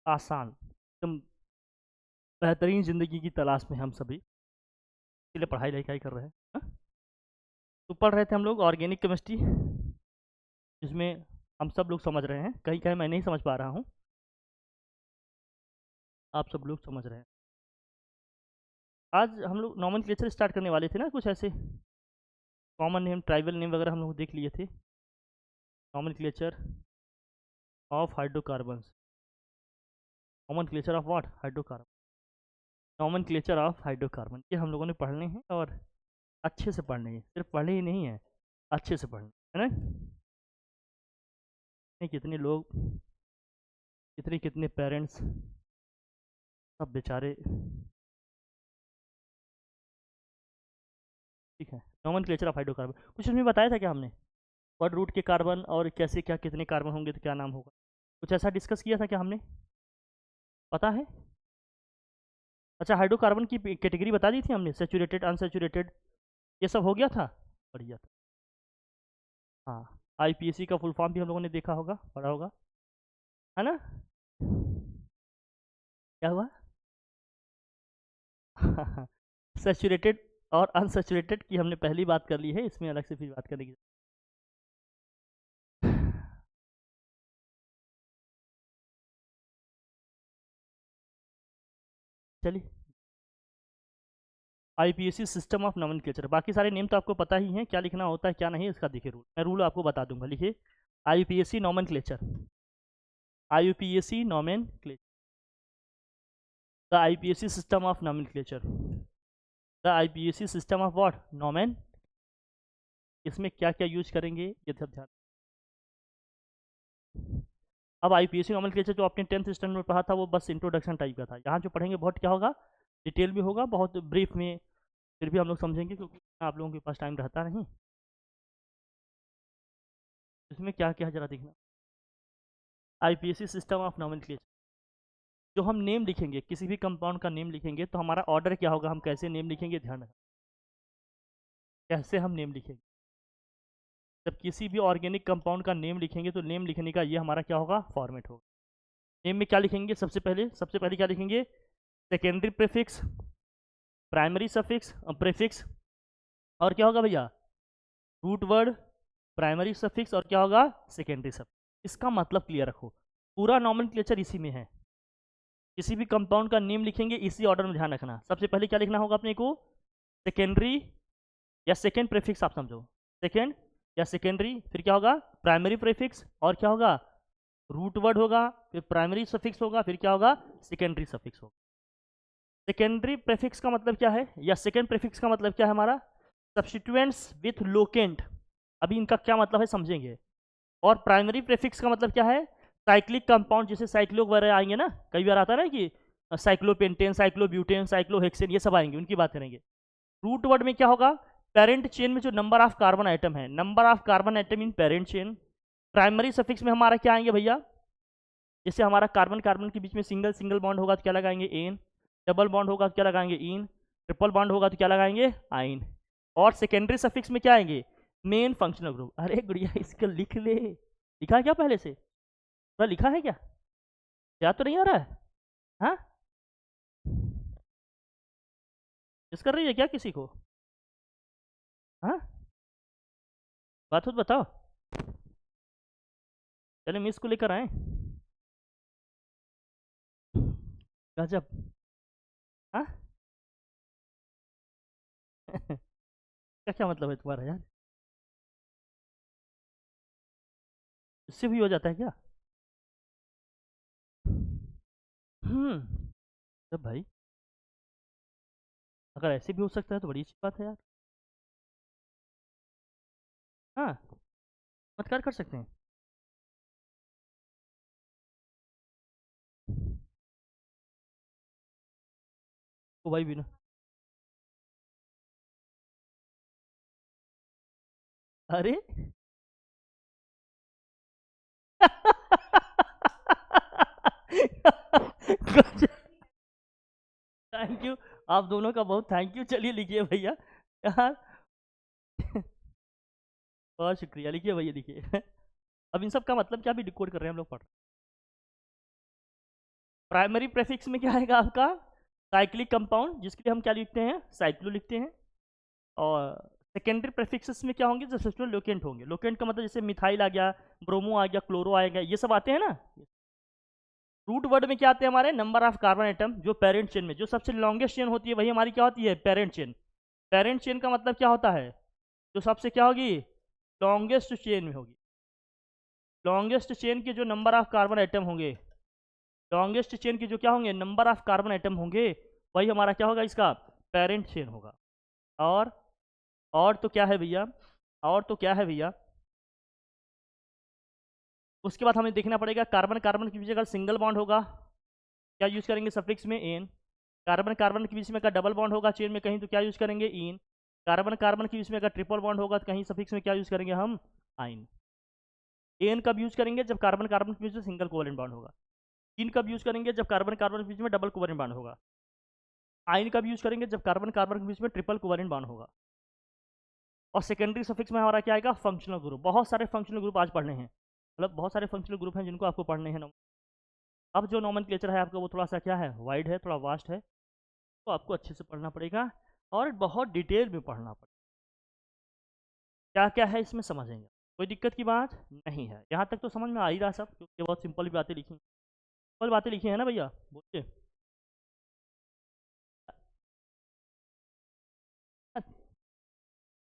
आसान, एकदम बेहतरीन ज़िंदगी की तलाश में हम सभी इसलिए पढ़ाई लिखाई कर रहे हैं। हाँ? तो पढ़ रहे थे हम लोग ऑर्गेनिक केमिस्ट्री, जिसमें हम सब लोग समझ रहे हैं, कहीं कहीं मैं नहीं समझ पा रहा हूँ, आप सब लोग समझ रहे हैं। आज हम लोग नॉमेनक्लेचर स्टार्ट करने वाले थे ना, कुछ ऐसे कॉमन नेम, ट्राइबल नेम वगैरह हम लोग देख लिए थे। Nomenclature of hydrocarbons, nomenclature of what, hydrocarbon, nomenclature of hydrocarbon, ये हम लोगों ने पढ़ने हैं और अच्छे से पढ़ने हैं, सिर्फ पढ़ने ही नहीं है, अच्छे से पढ़ने है ना। कितने लोग, कितने कितने पेरेंट्स, सब बेचारे। ठीक है, नॉमेनक्लेचर ऑफ हाइड्रोकार्बन, कुछ उसमें बताया था क्या हमने, वर्ड रूट के कार्बन और कैसे क्या कितने कार्बन होंगे तो क्या नाम होगा, कुछ ऐसा डिस्कस किया था क्या हमने, पता है? अच्छा, हाइड्रोकार्बन की कैटेगरी बता दी थी हमने, सेचूरेटेड, अनसेचूरेटेड, ये सब हो गया था, बढ़िया था। हाँ, आईपीएसी का फुल फॉर्म भी हम लोगों ने देखा होगा, पढ़ा होगा, है ना। क्या हुआ? सेचूरेटेड और अनसेचूरेटेड की हमने पहली बात कर ली है, इसमें अलग से फिर बात करने की। चलिए, आईपीएसी सिस्टम ऑफ नोमेनक्लेचर, बाकी सारे नेम तो आपको पता ही हैं, क्या लिखना होता है क्या नहीं, इसका देखिए रूल, मैं रूल आपको बता दूंगा। लिखिए, IUPAC nomenclature, IUPAC nomenclature, the IUPAC system of nomenclature, the IUPAC system of what, nomen, इसमें क्या क्या यूज करेंगे ये सब ध्यान। अब आईपीएसी नोमेनक्लेचर जो आपने 10th स्टैंडर्ड में पढ़ा था वो बस इंट्रोडक्शन टाइप का था, यहाँ जो पढ़ेंगे बहुत क्या होगा, डिटेल भी होगा, बहुत ब्रीफ में फिर भी हम लोग समझेंगे, क्योंकि आप लोगों के पास टाइम रहता नहीं। इसमें क्या क्या जरा देखना, आईपीएसी सिस्टम ऑफ नोमेनक्लेचर, जो हम नेम लिखेंगे, किसी भी कंपाउंड का नेम लिखेंगे तो हमारा ऑर्डर क्या होगा, हम कैसे नेम लिखेंगे, ध्यान रखना, कैसे हम नेम लिखेंगे। जब किसी भी ऑर्गेनिक कंपाउंड का नेम लिखेंगे तो नेम लिखने का ये हमारा क्या होगा, फॉर्मेट होगा। नेम में क्या लिखेंगे, सबसे पहले क्या लिखेंगे, secondary prefix, primary suffix, prefix, और क्या होगा भैया, रूट वर्ड, प्राइमरी सफिक्स, और क्या होगा, सेकेंडरी सफिक्स। इसका मतलब क्लियर रखो, पूरा नॉमेनक्लेचर इसी में है। किसी भी कंपाउंड का नेम लिखेंगे इसी ऑर्डर में, ध्यान रखना। सबसे पहले क्या लिखना होगा अपने को, सेकेंडरी या सेकेंड प्रीफिक्स, आप समझो, सेकेंड या सेकेंडरी, फिर क्या होगा, प्राइमरी प्रीफिक्स, और क्या होगा, रूट वर्ड होगा, फिर प्राइमरी सफिक्स होगा, फिर क्या होगा, सेकेंडरी सफिक्स होगा। सेकेंडरी प्रीफिक्स का मतलब क्या है, या सेकेंड प्रीफिक्स का मतलब क्या है हमारा, सब्स्टिट्यूएंट्स विथ लोकेंट, अभी इनका क्या मतलब है समझेंगे। और प्राइमरी प्रीफिक्स का मतलब क्या है, साइक्लिक कंपाउंड, जैसे साइक्लो वगैरह आएंगे ना, कई बार आता है ना कि साइक्लोपेंटेन, साइक्लोब्यूटेन, साइक्लोहेक्सेन, ये सब आएंगे, उनकी बात करेंगे। रूट वर्ड में क्या होगा, पेरेंट चेन में जो नंबर ऑफ कार्बन आइटम है, number of carbon atom in parent chain. Primary suffix में हमारा क्या आएंगे भैया, जैसे हमारा कार्बन कार्बन के बीच में सिंगल सिंगल बॉन्ड होगा तो क्या लगाएंगे, एन, डबल बॉन्ड होगा तो क्या लगाएंगे, इन, ट्रिपल बॉन्ड होगा तो क्या लगाएंगे, आइन। और सेकेंडरी सफिक्स में क्या आएंगे, मेन फंक्शनल ग्रुप। अरे गुड़िया इसको लिख ले, लिखा है क्या पहले से, पूरा लिखा है क्या, याद तो नहीं आ रहा है? हाँ, मिस कर रही है क्या किसी को? हाँ, बात हो तो बताओ, चले मिस को लेकर आए, गजब। हाँ। क्या क्या मतलब है तुम्हारा यार, इससे भी हो जाता है क्या? हम्म, तब भाई अगर ऐसे भी हो सकता है तो बड़ी अच्छी बात है यार। हाँ, चमत्कार कर सकते हैं। ओ भाई बिना, अरे थैंक यू, आप दोनों का बहुत थैंक यू, चलिए लिखिए भैया यार। बहुत शुक्रिया, लिखिए भैया लिखिए। अब इन सब का मतलब क्या भी डिकोड कर रहे हैं हम लोग, पढ़ प्राइमरी प्रेफिक्स में क्या आएगा आपका साइक्लिक कंपाउंड, जिसके लिए हम क्या लिखते हैं, साइक्लो लिखते हैं। और सेकेंडरी प्रेफिक्सेस में क्या होंगे, जो सब्स्टिट्यूएंट लोकेंट होंगे। लोकेंट का मतलब जैसे मिथाइल आ गया, ब्रोमो आ गया, क्लोरो आएगा, ये सब आते हैं ना। रूट वर्ड में क्या आते हैं हमारे, नंबर ऑफ कार्बन आइटम, जो पेरेंट चेन में जो सबसे लॉन्गेस्ट चेन होती है वही हमारी क्या होती है, पेरेंट चेन। पेरेंट चेन का मतलब क्या होता है, जो सबसे क्या होगी, लॉन्गेस्ट चेन में होगी। लॉन्गेस्ट चेन के जो नंबर ऑफ कार्बन आइटम होंगे, लॉन्गेस्ट चेन के जो क्या होंगे, नंबर ऑफ कार्बन आइटम होंगे, वही हमारा क्या होगा, इसका पेरेंट चेन होगा। और और तो क्या है भैया, और तो क्या है भैया, उसके बाद हमें देखना पड़ेगा कार्बन कार्बन के बीच अगर सिंगल बॉन्ड होगा क्या यूज करेंगे, सफिक्स में एन। कार्बन कार्बन के बीच में अगर डबल बॉन्ड होगा चेन में कहीं तो क्या यूज करेंगे, इन। कार्बन कार्बन के बीच में अगर ट्रिपल बॉन्ड होगा तो कहीं सफिक्स में क्या यूज करेंगे हम, आइन। एन कब यूज करेंगे, जब कार्बन कार्बन के बीच में सिंगल कोवेलेंट बॉन्ड होगा। इन कब यूज करेंगे, जब कार्बन कार्बन के बीच में डबल कोवेलेंट बॉन्ड होगा। आइन कब यूज करेंगे, जब कार्बन कार्बन के बीच में ट्रिपल कोवेलेंट बॉन्ड होगा। और सेकेंडरी सफिक्स में हमारा क्या आएगा, फंक्शनल ग्रुप। बहुत सारे फंक्शनल ग्रुप आज पढ़ने हैं, मतलब बहुत सारे फंक्शनल ग्रुप हैं जिनको आपको पढ़ने हैं। अब जो नॉमेनक्लेचर है आपका वो थोड़ा सा क्या है, वाइड है, थोड़ा वास्ट है, तो आपको अच्छे से पढ़ना पड़ेगा और बहुत डिटेल में पढ़ना पड़ेगा। क्या क्या है इसमें समझेंगे, कोई दिक्कत की बात नहीं है। यहाँ तक तो समझ में आ ही रहा सब, क्योंकि बहुत सिंपल बातें लिखी, सिंपल बातें लिखी है ना भैया, बोलिए।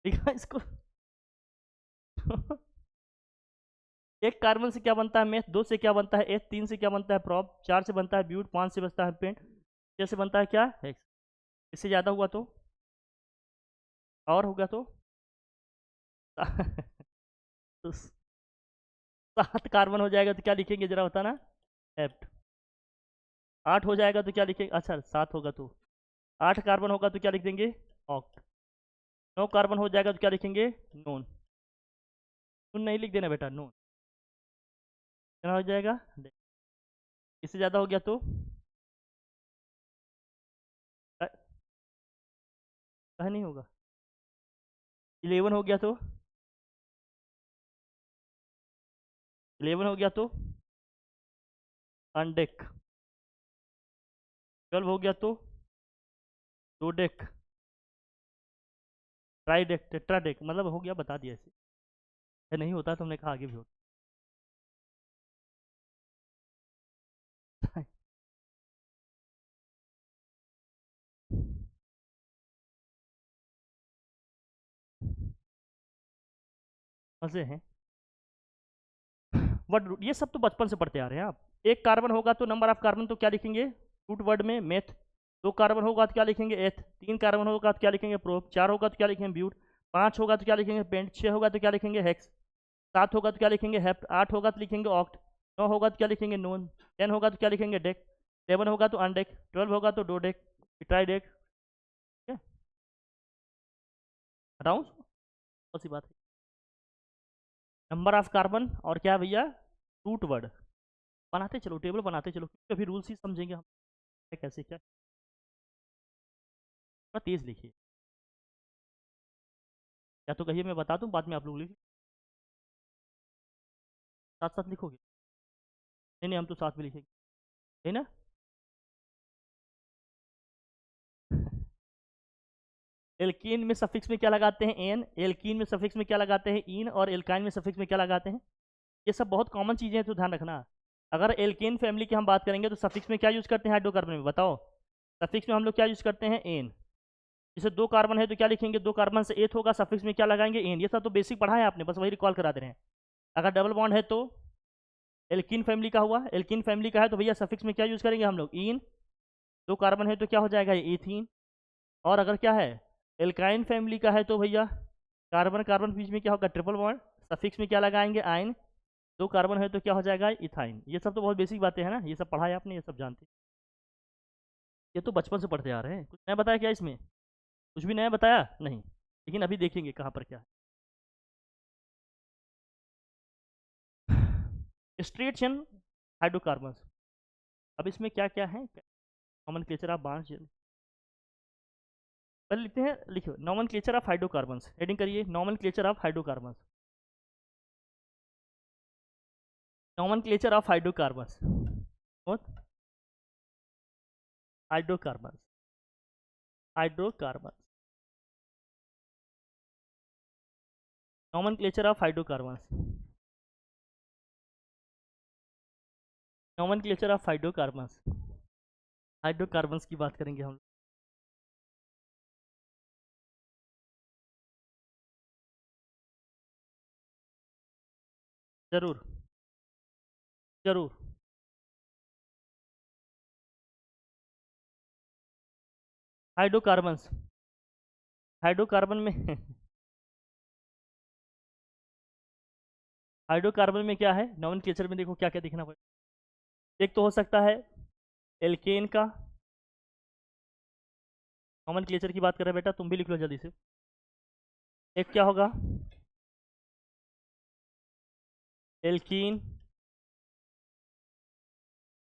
लिखा इसको एक कार्बन से क्या बनता है मेथ, दो से क्या बनता है एथ, तीन से क्या बनता है प्रॉप, चार से बनता है ब्यूट, पाँच से बनता है पेंट, छः से बनता है क्या हेक्स। इससे ज़्यादा हुआ तो, और होगा तो तो सात कार्बन हो जाएगा तो क्या लिखेंगे जरा बताना, एप्ट। आठ हो जाएगा तो क्या लिखेंगे, अच्छा सात होगा तो, आठ कार्बन होगा तो क्या लिख देंगे, ऑक्ट। नौ कार्बन हो जाएगा तो क्या लिखेंगे, नोन। नून नहीं लिख देना बेटा, नोन। कितना हो जाएगा, इससे ज़्यादा हो गया तो कहा नहीं होगा। 11 हो गया तो, 11 हो गया तो अनडेक। 12 हो गया तो डोडेक। ट्राइडेक, टेट्राडेक, मतलब हो गया, बता दिया ऐसे। नहीं होता तुमने कहा आगे भी होता है। मजे हैं, बट ये सब तो बचपन से पढ़ते आ रहे हैं आप। एक कार्बन होगा तो नंबर ऑफ कार्बन तो क्या लिखेंगे, रूट वर्ड में मेथ। दो कार्बन होगा तो क्या लिखेंगे एथ, तीन कार्बन होगा तो क्या लिखेंगे प्रोप, चार होगा तो क्या लिखेंगे ब्यूट, पाँच होगा तो क्या लिखेंगे पेंट, छः होगा तो क्या लिखेंगे हेक्स, सात होगा तो क्या लिखेंगे हेप्ट, आठ होगा तो लिखेंगे ऑक्ट, नौ होगा तो क्या लिखेंगे नोन, 10 होगा तो क्या लिखेंगे डेक, 11 होगा तो अनडेक, 12 होगा तो डोडेक, ट्राइडेक। ठीक है, बताऊँ, बहुत सी बात है। नंबर ऑफ कार्बन और क्या भैया, रूट वर्ड। बनाते चलो, टेबल बनाते चलो, कभी रूल्स ही समझेंगे हम कैसे क्या। थोड़ा तेज लिखिए, या तो कहिए मैं बता दूं, बाद में आप लोग लिखिए। साथ साथ लिखोगे, नहीं नहीं हम तो साथ में लिखेंगे, है ना। एल्कीन में सफिक्स में क्या लगाते हैं, एन। एल्कीन में सफिक्स में क्या लगाते हैं, इन। और एल्काइन में सफिक्स में क्या लगाते हैं, ये सब बहुत कॉमन चीज़ें हैं, तो ध्यान रखना। अगर एल्केन फैमिली की हम बात करेंगे तो सफिक्स में क्या यूज़ करते हैं हाइड्रोकार्बन में, बताओ। सफिक्स में हम लोग क्या यूज़ करते हैं, एन। जैसे दो कार्बन है तो क्या लिखेंगे, दो कार्बन से एथ होगा, सफिक्स में क्या लगाएंगे, एन। ये सब तो बेसिक पढ़ा है आपने, बस वही रिकॉल करा दे रहे हैं। अगर डबल बॉन्ड है तो एल्किन फैमिली का हुआ, एल्किन फैमिली का है तो भैया सफिक्स में क्या यूज़ करेंगे हम लोग, इन। दो कार्बन है तो क्या हो जाएगा, ये एथीन। और अगर क्या है, एल्काइन फैमिली का है तो भैया कार्बन कार्बन बीच में क्या होगा, ट्रिपल बॉन्ड, सफिक्स में क्या लगाएंगे, आइन। दो कार्बन है तो क्या हो जाएगा, इथाइन। ये सब तो बहुत बेसिक बातें हैं ना, ये सब पढ़ा है आपने, ये सब जानते हैं। ये तो बचपन से पढ़ते आ रहे हैं, कुछ नया बताया क्या इसमें, कुछ भी नया बताया नहीं, लेकिन अभी देखेंगे कहाँ पर क्या है। स्ट्रेट चेन हाइड्रोकार्बन, अब इसमें क्या क्या है, नॉमन क्लेचर आप बांट, पहले लिखते हैं, लिखो nomenclature of hydrocarbon, heading करिए nomenclature of hydrocarbon. Nomenclature of hydrocarbon, hydrocarbon, hydrocarbon, nomenclature of hydrocarbons, nomenclature of hydrocarbons, hydrocarbons की बात करेंगे हम। जरूर, जरूर। हाइड्रोकार्बन्स, हाइड्रोकार्बन में हाइड्रोकार्बन में क्या है, नोमेनक्लेचर में देखो क्या क्या दिखना पड़ेगा। एक तो हो सकता है एल्केन का, नोमेनक्लेचर की बात कर रहे हैं बेटा, तुम भी लिख लो जल्दी से। एक क्या होगा, एल्कीन,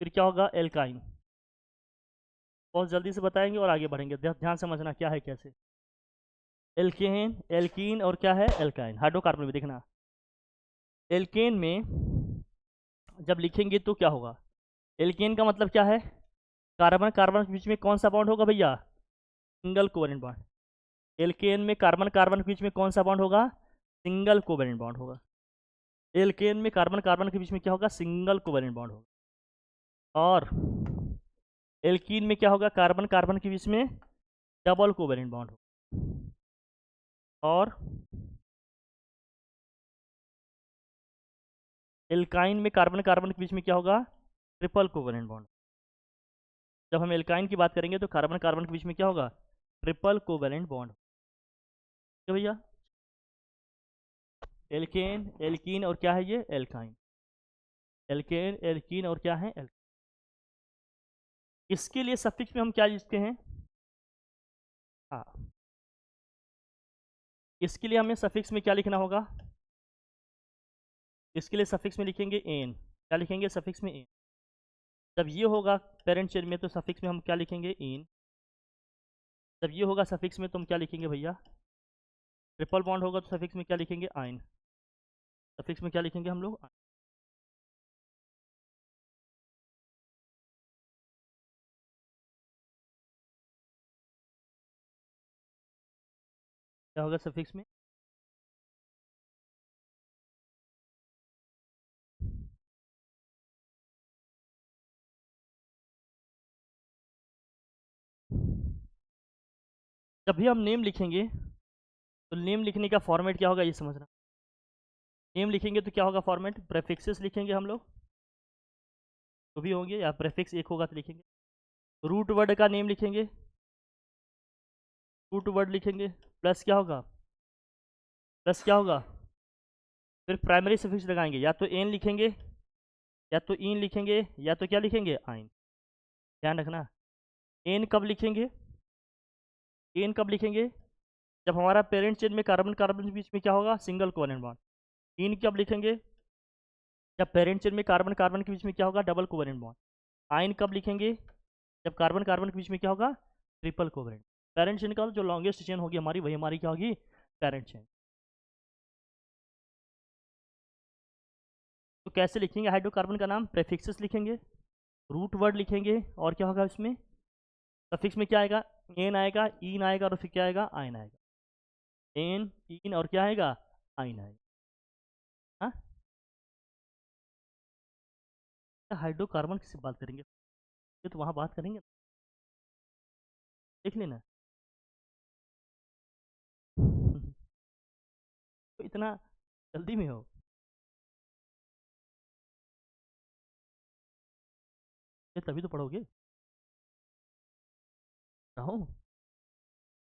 फिर क्या होगा, एल्काइन। बहुत जल्दी से बताएंगे और आगे बढ़ेंगे, ध्यान समझना क्या है कैसे। एल्केन, एल्कीन और क्या है, एल्काइन। हाइड्रोकार्बन में देखना, एल्केन में जब लिखेंगे तो क्या होगा, एल्केन का मतलब क्या है, कार्बन कार्बन के बीच में कौन सा बॉन्ड होगा भैया, सिंगल कोवेलेंट बॉन्ड। एल्केन में कार्बन कार्बन के बीच में कौन सा बॉन्ड होगा, सिंगल कोवेलेंट बॉन्ड होगा। एल्केन में कार्बन कार्बन के बीच में क्या होगा, सिंगल कोवेलेंट बॉन्ड होगा। और एल्कीन में क्या होगा, कार्बन कार्बन के बीच में डबल कोवेलेंट बॉन्ड होगा। और एल्काइन में कार्बन कार्बन के बीच में क्या होगा, ट्रिपल कोवेलेंट बॉन्ड। जब हम एल्काइन की बात करेंगे तो कार्बन कार्बन के बीच में क्या होगा, ट्रिपल कोवेलेंट बॉन्ड। तो भैया एल्केन, एल्कीन और क्या है ये, एल्काइन। एल्केन, एल्कीन और क्या है, इसके लिए सफिक्स में हम क्या लिखते हैं, हाँ, इसके लिए हमें सफिक्स में क्या लिखना होगा, इसके लिए सफिक्स में लिखेंगे एन। क्या लिखेंगे सफिक्स में, एन। जब ये होगा पेरेंट चेन में तो सफिक्स में हम क्या लिखेंगे, इन। जब ये होगा सफिक्स में तो हम क्या लिखेंगे भैया, ट्रिपल बॉन्ड होगा तो सफिक्स में क्या लिखेंगे, आइन। सफिक्स में क्या लिखेंगे हम लोग, क्या होगा सफिक्स में, जब भी हम नेम लिखेंगे तो नेम लिखने का फॉर्मेट क्या होगा ये समझना। नेम लिखेंगे तो क्या होगा फॉर्मेट, प्रेफिक्सेस लिखेंगे हम लोग, तो भी होंगे, या प्रेफिक्स एक होगा तो लिखेंगे। रूट वर्ड का नेम लिखेंगे, रूट वर्ड लिखेंगे, प्लस क्या होगा, प्लस क्या होगा, फिर प्राइमरी सफिक्स लगाएंगे, या तो एन लिखेंगे, या तो इन लिखेंगे, या तो क्या लिखेंगे, आइन। ध्यान रखना, एन कब लिखेंगे, एन कब लिखेंगे, जब हमारा पेरेंट चेन में कार्बन कार्बन के बीच में क्या होगा, सिंगल कोवेलेंट बॉन्ड। इन कब लिखेंगे, जब पेरेंट चेन में कार्बन कार्बन के बीच में क्या होगा, डबल कोवेलेंट बॉन्ड। आइन कब लिखेंगे, जब कार्बन कार्बन के बीच में क्या होगा, ट्रिपल कोवेलेंट। पेरेंट चेन का जो लॉन्गेस्ट चेन होगी हमारी, वही हमारी क्या होगी, पेरेंट चेन। तो कैसे लिखेंगे हाइड्रोकार्बन का नाम, प्रेफिक्सेस लिखेंगे, रूट वर्ड लिखेंगे, और क्या होगा इसमें, सफिक्स में क्या आएगा, एन आएगा, इन आएगा, और फिर क्या आएगा, आइन आएगा। एन, इन और क्या आएगा, आइन आएगा। हाँ, हाइड्रोकार्बन की बात करेंगे, ये तो वहाँ बात करेंगे, देख लेना। तो इतना जल्दी में हो, ये तभी तो पढ़ोगे, रहो,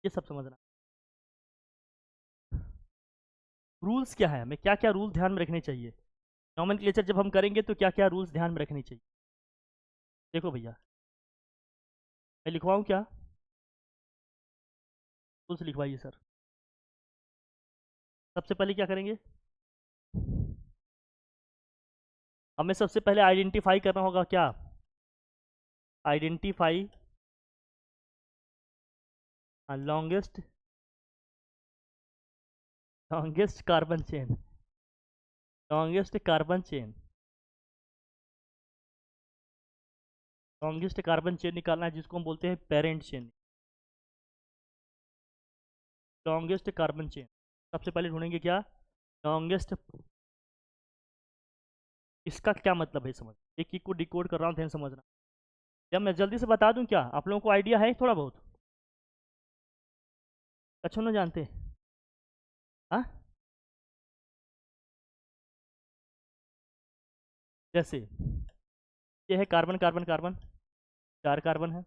ये सब समझना। रूल्स क्या है, हमें क्या क्या रूल ध्यान में रखने चाहिए, नॉमेनक्लेचर जब हम करेंगे तो क्या क्या रूल्स ध्यान में रखने चाहिए। देखो भैया, मैं लिखवाऊँ क्या, रूल्स लिखवाइए सर। सबसे पहले क्या करेंगे, हमें सबसे पहले आइडेंटिफाई करना होगा क्या, identify longest, longest carbon chain, longest carbon chain. Longest carbon chain निकालना है जिसको हम बोलते हैं parent chain. Longest carbon chain सबसे पहले ढूंढेंगे क्या, लॉन्गेस्ट। इसका क्या मतलब है समझ, एक एक को डिकोड कर रहा हूँ, ध्यान समझना। जब मैं जल्दी से बता दूं, क्या आप लोगों को आइडिया है थोड़ा बहुत? अच्छा ना जानते हैं? हाँ, जैसे ये है कार्बन कार्बन कार्बन, 4 कार्बन है।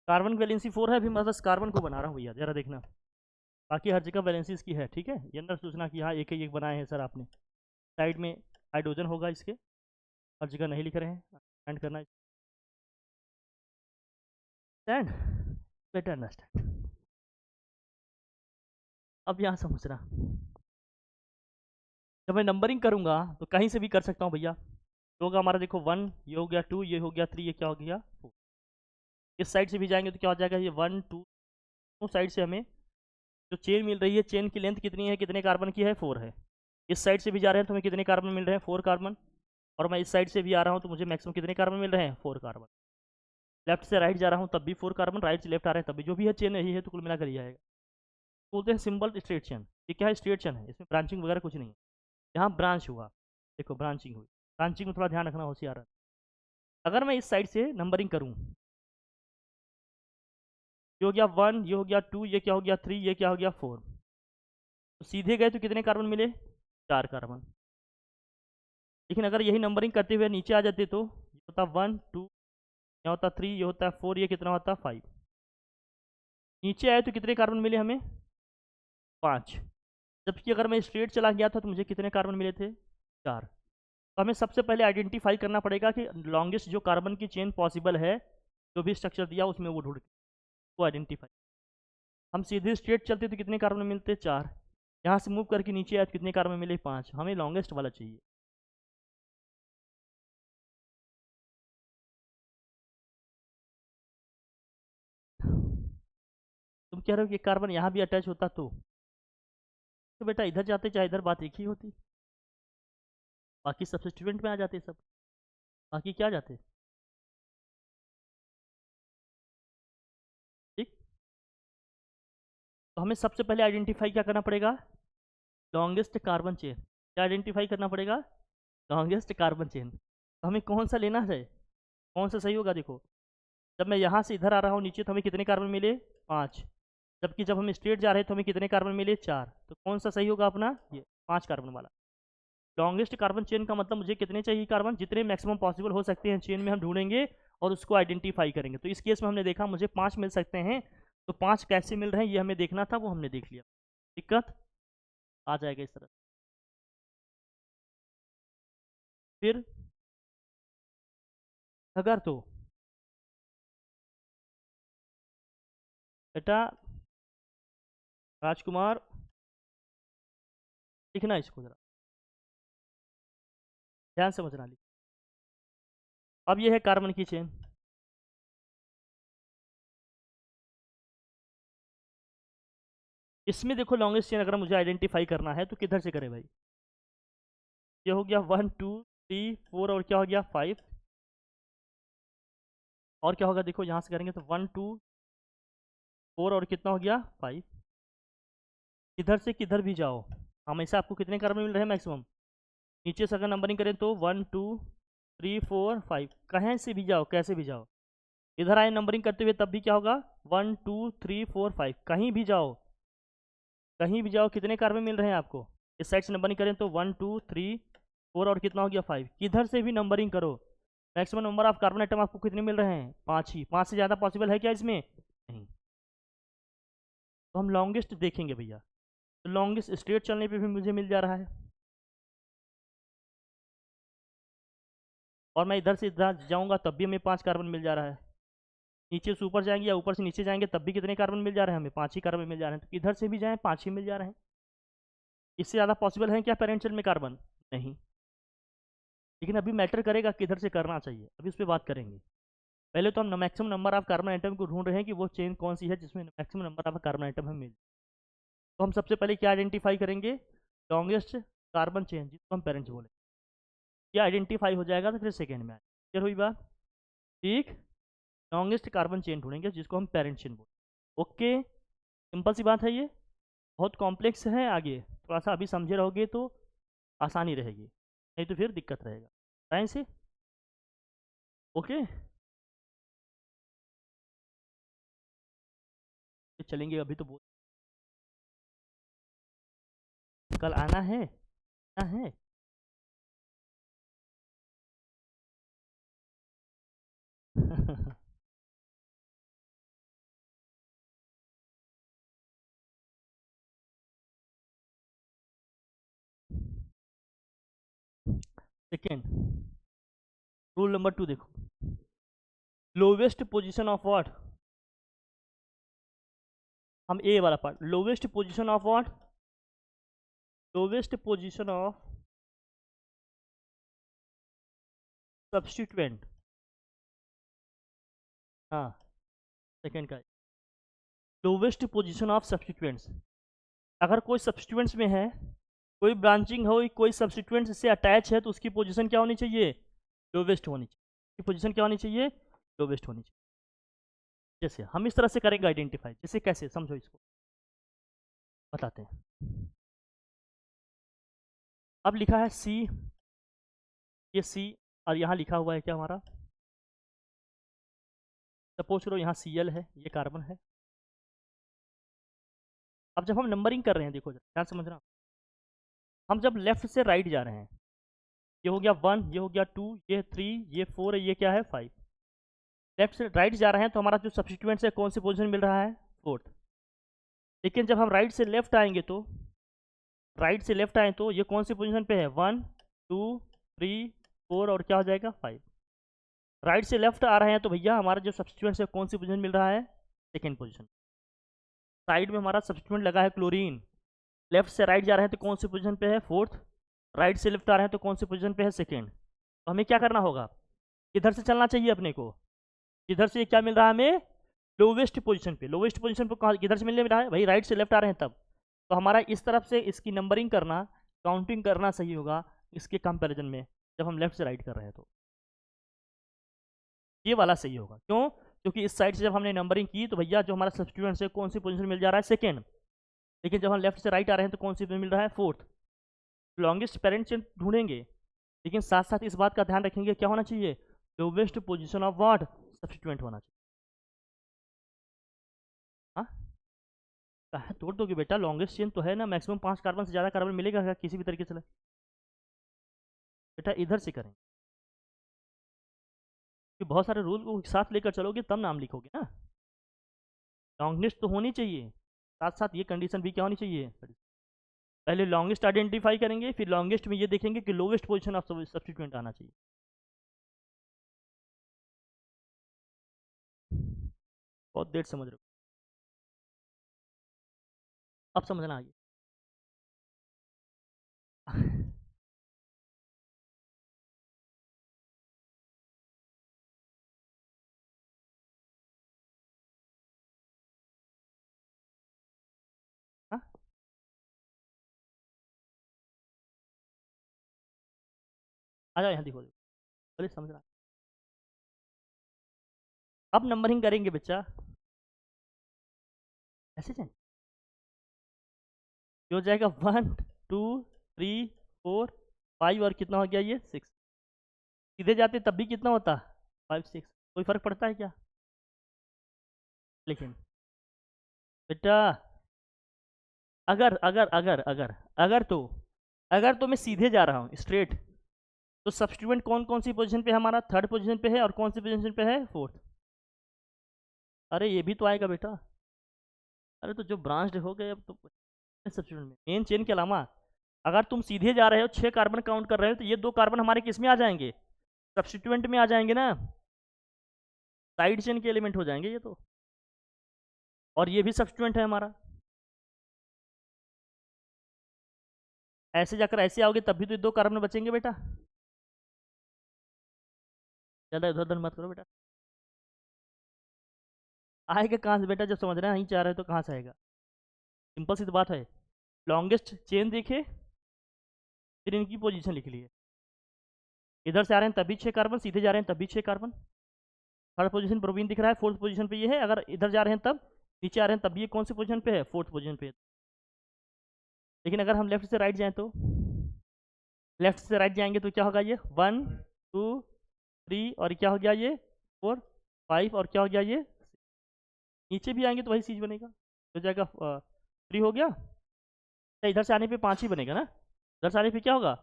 कार्बन की वैलेंसी 4 है, अभी मैं बस कार्बन को बना रहा हूँ भैया, जरा देखना। बाकी हर जगह वैलेंसी इसकी है, ठीक है, ये अंदर सोचना कि हाँ एक ही एक बनाए हैं सर आपने। साइड में हाइड्रोजन होगा इसके, हर जगह नहीं लिख रहे हैं, एंड करना स्टैंड, बेटर अंडरस्टैंड। अब यहाँ समझना, जब मैं नंबरिंग करूँगा तो कहीं से भी कर सकता हूँ भैया। तो होगा हमारा, देखो 1, ये हो गया 2, ये हो गया 3, ये क्या हो गया 4। इस साइड से भी जाएंगे तो क्या हो जाएगा, ये 1 2, दोनों साइड से हमें जो चेन मिल रही है, चेन की लेंथ कितनी है, कितने कार्बन की है, 4 है। इस साइड से भी जा रहे हैं तो हमें कितने कार्बन मिल रहे हैं, 4 कार्बन। और मैं इस साइड से भी आ रहा हूँ तो मुझे मैक्सिमम कितने कार्बन मिल रहे हैं, 4 कार्बन। लेफ्ट से राइट जा रहा हूँ तब भी 4 कार्बन, राइट से लेफ्ट आ रहे हैं तब भी, जो भी है चेन यही है, तो कुल मिलाकर यही आएगा। बोलते हैं सिंपल स्ट्रेट चेन। ये क्या है, स्ट्रेट चेन है, इसमें ब्रांचिंग वगैरह कुछ नहीं है। यहाँ ब्रांच हुआ, देखो ब्रांचिंग हुई। ब्रांचिंग में थोड़ा ध्यान रखना, होशियार है। अगर मैं इस साइड से नंबरिंग करूँ, ये हो गया 1, ये हो गया 2, ये क्या हो गया 3, ये क्या हो गया 4। तो सीधे गए तो कितने कार्बन मिले, 4 कार्बन। लेकिन अगर यही नंबरिंग करते हुए नीचे आ जाते तो ये होता 1 2, यहाँ होता 3, ये होता 4, ये कितना होता 5। नीचे आए तो कितने कार्बन मिले हमें, 5। जबकि अगर मैं स्ट्रेट चला गया था तो मुझे कितने कार्बन मिले थे, 4। तो हमें सबसे पहले आइडेंटिफाई करना पड़ेगा कि लॉन्गेस्ट जो कार्बन की चेन पॉसिबल है, जो भी स्ट्रक्चर दिया उसमें वो ढूंढ, वो आइडेंटिफाई। हम सीधे स्ट्रेट चलते तो कितने कार्बन मिलते, 4। यहाँ से मूव करके नीचे आए तो कितने कार्बन मिले, 5। हमें लॉन्गेस्ट वाला चाहिए। तुम कह रहे हो कि कार्बन यहाँ भी अटैच होता तो बेटा इधर जाते चाहे इधर, बात एक ही होती। बाकी सब्स्टिट्यूएंट में आ जाते सब, बाकी क्या जाते, ठीक। तो हमें सबसे पहले आइडेंटिफाई क्या करना पड़ेगा, लॉन्गेस्ट कार्बन चेन। क्या आइडेंटिफाई करना पड़ेगा, लॉन्गेस्ट कार्बन चेन। तो हमें कौन सा लेना है, कौन सा सही होगा, देखो जब मैं यहाँ से इधर आ रहा हूँ नीचे तो हमें कितने कार्बन मिले, 5। जबकि जब हम स्ट्रेट जा रहे हैं तो हमें कितने कार्बन मिले, 4। तो कौन सा सही होगा अपना, ये 5 कार्बन वाला। लॉन्गेस्ट कार्बन चेन का मतलब मुझे कितने चाहिए कार्बन, जितने मैक्सिमम पॉसिबल हो सकते हैं चेन में हम ढूंढेंगे और उसको आइडेंटिफाई करेंगे। तो इस केस में हमने देखा मुझे 5 मिल सकते हैं, तो 5 कैसे मिल रहे हैं ये हमें देखना था, वो हमने देख लिया। दिक्कत आ जाएगा इस तरह। फिर अगर तो बेटा राजकुमार, लिखना इसको जरा, ध्यान से समझना। अब ये है कार्बन की चेन। इसमें देखो लॉन्गेस्ट चेन अगर मुझे आइडेंटिफाई करना है तो किधर से करें भाई, ये हो गया 1 2 3 4 और क्या हो गया 5। और क्या होगा, देखो यहाँ से करेंगे तो 1 2 4 और कितना हो गया 5। इधर से किधर भी जाओ हमेशा आपको कितने कार्बन मिल रहे हैं मैक्सिमम। नीचे से अगर नंबरिंग करें तो 1 2 3 4 5, कहीं से भी जाओ कैसे भी जाओ, इधर आए नंबरिंग करते हुए तब भी क्या होगा, 1 2 3 4 5, कहीं भी जाओ, कहीं भी जाओ कितने कार्बन मिल रहे हैं आपको। इस साइड से नंबरिंग करें तो 1 2 3 4 और कितना हो गया 5। किधर से भी नंबरिंग करो, maximum number of carbon atom आपको कितने मिल रहे हैं, 5 ही। 5 से ज़्यादा पॉसिबल है क्या इसमें, नहीं। तो हम लॉन्गेस्ट देखेंगे भैया, तो लॉन्गेस्ट स्ट्रेट चलने पे भी मुझे मिल जा रहा है, और मैं इधर से इधर जाऊंगा तब भी हमें 5 कार्बन मिल जा रहा है। नीचे से ऊपर जाएंगे या ऊपर से नीचे जाएंगे तब भी कितने कार्बन मिल जा रहे हैं हमें, 5 ही कार्बन मिल जा रहे हैं। तो इधर से भी जाएँ 5 ही मिल जा रहे हैं। इससे ज़्यादा पॉसिबल है क्या पेरेंशियल में कार्बन, नहीं। लेकिन अभी मैटर करेगा किधर से करना चाहिए, अभी उस पर बात करेंगे। पहले तो हम maximum number of carbon atom को ढूंढ रहे हैं कि वो चेन कौन सी है जिसमें maximum number of carbon atom हमें मिल। तो हम सबसे पहले क्या आइडेंटिफाई करेंगे, लॉन्गेस्ट कार्बन चेन जिसको हम पेरेंट्स बोले, ये आइडेंटिफाई हो जाएगा तो फिर सेकेंड में आएगा। क्लियर हुई बात, ठीक। लॉन्गेस्ट कार्बन चेन ढूंढेंगे जिसको हम पेरेंट चेन बोले। ओके, सिंपल सी बात है ये, बहुत कॉम्प्लेक्स है, आगे थोड़ा सा अभी समझे रहोगे तो आसानी रहेगी, नहीं तो फिर दिक्कत रहेगा टाइम से। ओके, चलेंगे अभी तो बहुत, कल आना है, आना है। सेकेंड, रूल नंबर 2 देखो, लोवेस्ट पोजीशन ऑफ व्हाट, हम ए वाला part, lowest position of what, lowest position of substituent, हाँ सेकेंड का, लोवेस्ट पोजीशन ऑफ सब्स्टिट्यूएंट्स, अगर कोई सब्स्टिट्यूएंट्स में है, कोई ब्रांचिंग हो, कोई सब्स्टिट्यूएंट्स से अटैच है, तो उसकी पोजीशन क्या होनी चाहिए, लोवेस्ट होनी चाहिए, उसकी पोजीशन क्या होनी चाहिए, लोवेस्ट होनी चाहिए। जैसे हम इस तरह से करेंगे आइडेंटिफाई, जैसे कैसे समझो इसको, बताते हैं। अब लिखा है सी, ये सी, और यहाँ लिखा हुआ है क्या हमारा, सपोज करो यहाँ Cl है, ये कार्बन है। अब जब हम नंबरिंग कर रहे हैं, देखो ध्यान समझना, हम जब लेफ्ट से राइट जा रहे हैं, ये हो गया 1, ये हो गया 2, ये 3, ये 4 है, ये क्या है 5, लेफ्ट से राइट जा रहे हैं तो हमारा जो सब्स्टिट्यूएंट्स है कौन सी पोजीशन मिल रहा है, फोर्थ। लेकिन जब हम राइट से लेफ्ट आएंगे तो, राइट से लेफ्ट आए तो ये कौन सी पोजीशन पे है, 1 2 3 4 और क्या हो जाएगा 5। राइट से लेफ्ट आ रहे हैं तो भैया हमारा जो सब्स्टिट्यूएंट्स है कौन सी पोजीशन मिल रहा है, सेकेंड पोजीशन। साइड में हमारा सब्स्टिट्यूएंट लगा है क्लोरीन, लेफ्ट से राइट जा रहे हैं तो कौन सी पोजीशन पे है, फोर्थ। राइट से लेफ्ट आ रहे हैं तो कौन सी पोजीशन पे है, सेकेंड। तो हमें क्या करना होगा, किधर से चलना चाहिए अपने को, किधर से क्या मिल रहा है हमें, लोवेस्ट पोजीशन पे। लोवेस्ट पोजीशन पे कहाँ, किधर से मिलने में रहा है भाई, राइट से लेफ्ट आ रहे हैं तब। तो हमारा इस तरफ से इसकी नंबरिंग करना, काउंटिंग करना सही होगा इसके कंपैरिजन में, जब हम लेफ्ट से राइट कर रहे हैं तो ये वाला सही होगा। क्यों, क्योंकि इस साइड से जब हमने नंबरिंग की तो भैया जो हमारा सब्स्टिट्यूएंट है कौन सी पोजीशन मिल जा रहा है, सेकेंड। लेकिन जब हम लेफ्ट से राइट आ रहे हैं तो कौन सी पोजीशन मिल रहा है, फोर्थ। लॉन्गेस्ट पेरेंट चेन ढूंढेंगे, लेकिन साथ साथ इस बात का ध्यान रखेंगे क्या होना चाहिए, lowest position of what, substituent होना चाहिए। हाँ, कहा तोड़ दोगे बेटा, लॉन्गेस्ट चेन तो है ना, मैक्सिमम 5 कार्बन से ज़्यादा कार्बन मिलेगा क्या किसी भी तरीके से, बेटा इधर से करें, कि बहुत सारे रूल को साथ लेकर चलोगे तब नाम लिखोगे ना। लॉन्गेस्ट तो होनी चाहिए, साथ साथ ये कंडीशन भी क्या होनी चाहिए, पहले लॉन्गेस्ट आइडेंटिफाई करेंगे, फिर लॉन्गेस्ट में ये देखेंगे कि लोवेस्ट पोजीशन ऑफ सब्स्टिट्यूएंट आना चाहिए। बहुत देर समझ रहे हो, अब समझना आगे। हाँ, आ जाओ यहाँ देखो, पहले समझना, अब नंबरिंग करेंगे बच्चा, ऐसे जाए, ये हो जाएगा 1 2 3 4 5 और कितना हो गया ये 6, सीधे जाते तब भी कितना होता 5 6, कोई फर्क पड़ता है क्या, लेकिन बेटा अगर अगर अगर अगर अगर तो, अगर तो मैं सीधे जा रहा हूँ स्ट्रेट, तो सब्स्टिट्यूएंट कौन कौन सी पोजीशन पे है हमारा, थर्ड पोजीशन पे है, और कौन सी पोजीशन पे है, फोर्थ। अरे ये भी तो आएगा बेटा, अरे तो जो ब्रांच्ड हो गए अब तो सब्स्टिट्यूएंट में मेन चेन के अलावा, अगर तुम सीधे जा रहे हो 6 कार्बन काउंट कर रहे हो तो ये 2 कार्बन हमारे किस में आ जाएंगे, सब्स्टिट्यूएंट में आ जाएंगे ना, साइड चेन के एलिमेंट हो जाएंगे ये तो, और ये भी सब्स्टिट्यूएंट है हमारा। ऐसे जाकर ऐसे आओगे तब भी तो 2 कार्बन बचेंगे बेटा, ज़्यादा इधर उधर मत करो बेटा। आएगा कहाँ से बेटा, जब समझना नहीं चाह रहे हो तो कहाँ से आएगा, सिंपल सी तो बात है। लॉन्गेस्ट चेन देखे, फिर इनकी पोजीशन लिख लिए। इधर से आ रहे हैं तभी 6 कार्बन, सीधे जा रहे हैं तभी 6 कार्बन। थर्ड पोजीशन ब्रोमीन दिख रहा है, फोर्थ पोजीशन पे ये है। अगर इधर जा रहे हैं तब, नीचे आ रहे हैं तब ये कौन सी पोजीशन पे है, फोर्थ पोजीशन पे है। लेकिन अगर हम लेफ्ट से राइट जाएं तो, लेफ्ट से राइट जाएंगे तो क्या होगा, ये 1 2 3 और क्या हो गया ये 4 5 और क्या हो गया ये 6। नीचे भी आएंगे तो वही चीज़ बनेगा, हो जाएगा 3 हो गया। तो इधर से आने पे 5 ही बनेगा ना, इधर से आने पे क्या होगा।